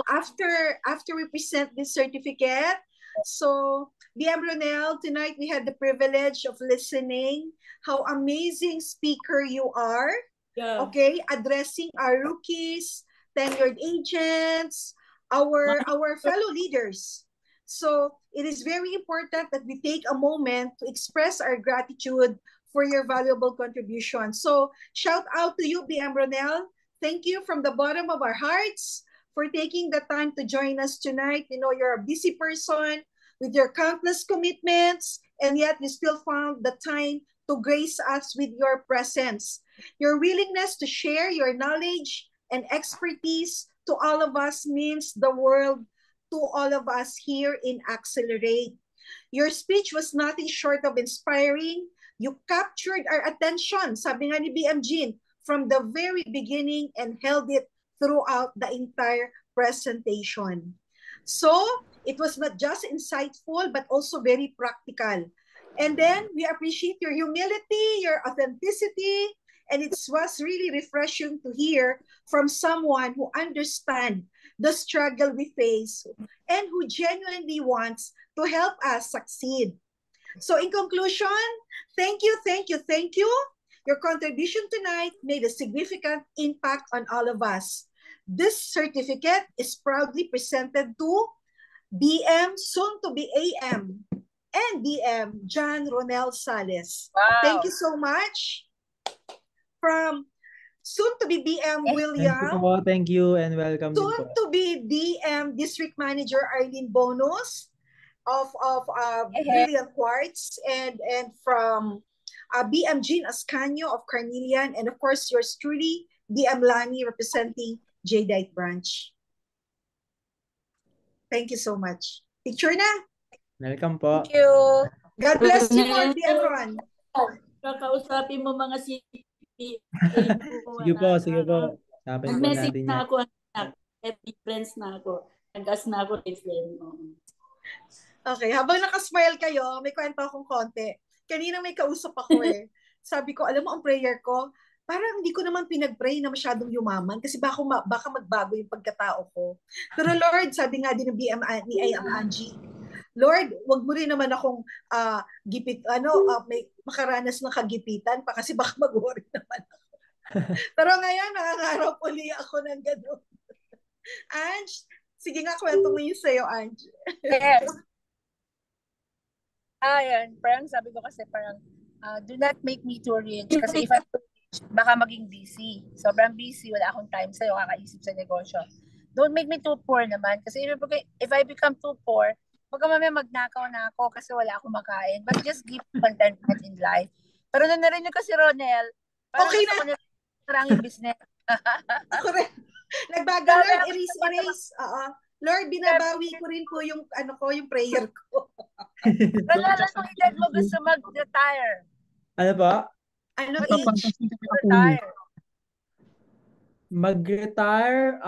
After we present this certificate, so BM Ronel, tonight we had the privilege of listening how amazing speaker you are. Yeah. Okay, addressing our rookies, tenured agents, our fellow leaders. So it is very important that we take a moment to express our gratitude for your valuable contribution. So shout out to you, BM Ronel. Thank you from the bottom of our hearts for taking the time to join us tonight. You know, you're a busy person with your countless commitments, and yet you still found the time to grace us with your presence. Your willingness to share your knowledge and expertise to all of us means the world to all of us here in Accelerate. Your speech was nothing short of inspiring. You captured our attention, sabi nga ni BM Jean, from the very beginning and held it throughout the entire presentation. So it was not just insightful, but also very practical. And then we appreciate your humility, your authenticity, and it was really refreshing to hear from someone who understands the struggle we face and who genuinely wants to help us succeed. So in conclusion, thank you. Your contribution tonight made a significant impact on all of us. This certificate is proudly presented to BM, soon to be AM, and BM John Ronel Sales. Wow. Thank you so much. From soon to be BM William. Thank you and welcome. Soon to be DM District Manager Arlene Bonus of Brilliant Quartz, and from BM Jean Ascanio of Carnelian, and of course yours truly, BM Lani, representing Jadeite Branch. Thank you so much. Picture na. Welcome po. Thank you. God bless you all, BM Ron. Kakausapin mo mga CPA. Sige po. Message na ako, FB friends na ako. Nag-as na ako kay friend mo. Okay, habang nakasmile kayo, may kwento akong konti. Kanina may kausap ako Sabi ko, alam mo ang prayer ko, parang hindi ko naman pinag-pray na masyadong yumaman kasi baka magbago yung pagkatao ko. Pero Lord, sabi nga din ng BM ni Angie, Lord, wag mo rin naman akong may makaranas ng kagipitan pa kasi baka mag-worry naman ako. Pero ngayon, nangangarap uli ako ng gano'n. Ange, sige nga, kwento mo yun sa'yo, Ange. Yes. Ayan, parang sabi ko kasi parang, do not make me too rich. Kasi if I'm too rich, baka maging busy. Sobrang busy, wala akong time sa'yo, kakaisip sa negosyo. Don't make me too poor naman. Kasi if I become too poor, baka mamaya magnakaw na ako kasi wala akong makain. But just give contentment in life. Pero narinig ko si Ronel, parang okay na. Gusto ko na parang yung business. Ako rin. Nagbago, Lord, erase. Lord, binabawi ko rin po yung yung prayer ko. Ronel, anong edad mo gusto mag-retire? Ano po? Ano age? Retire. Mag-retire,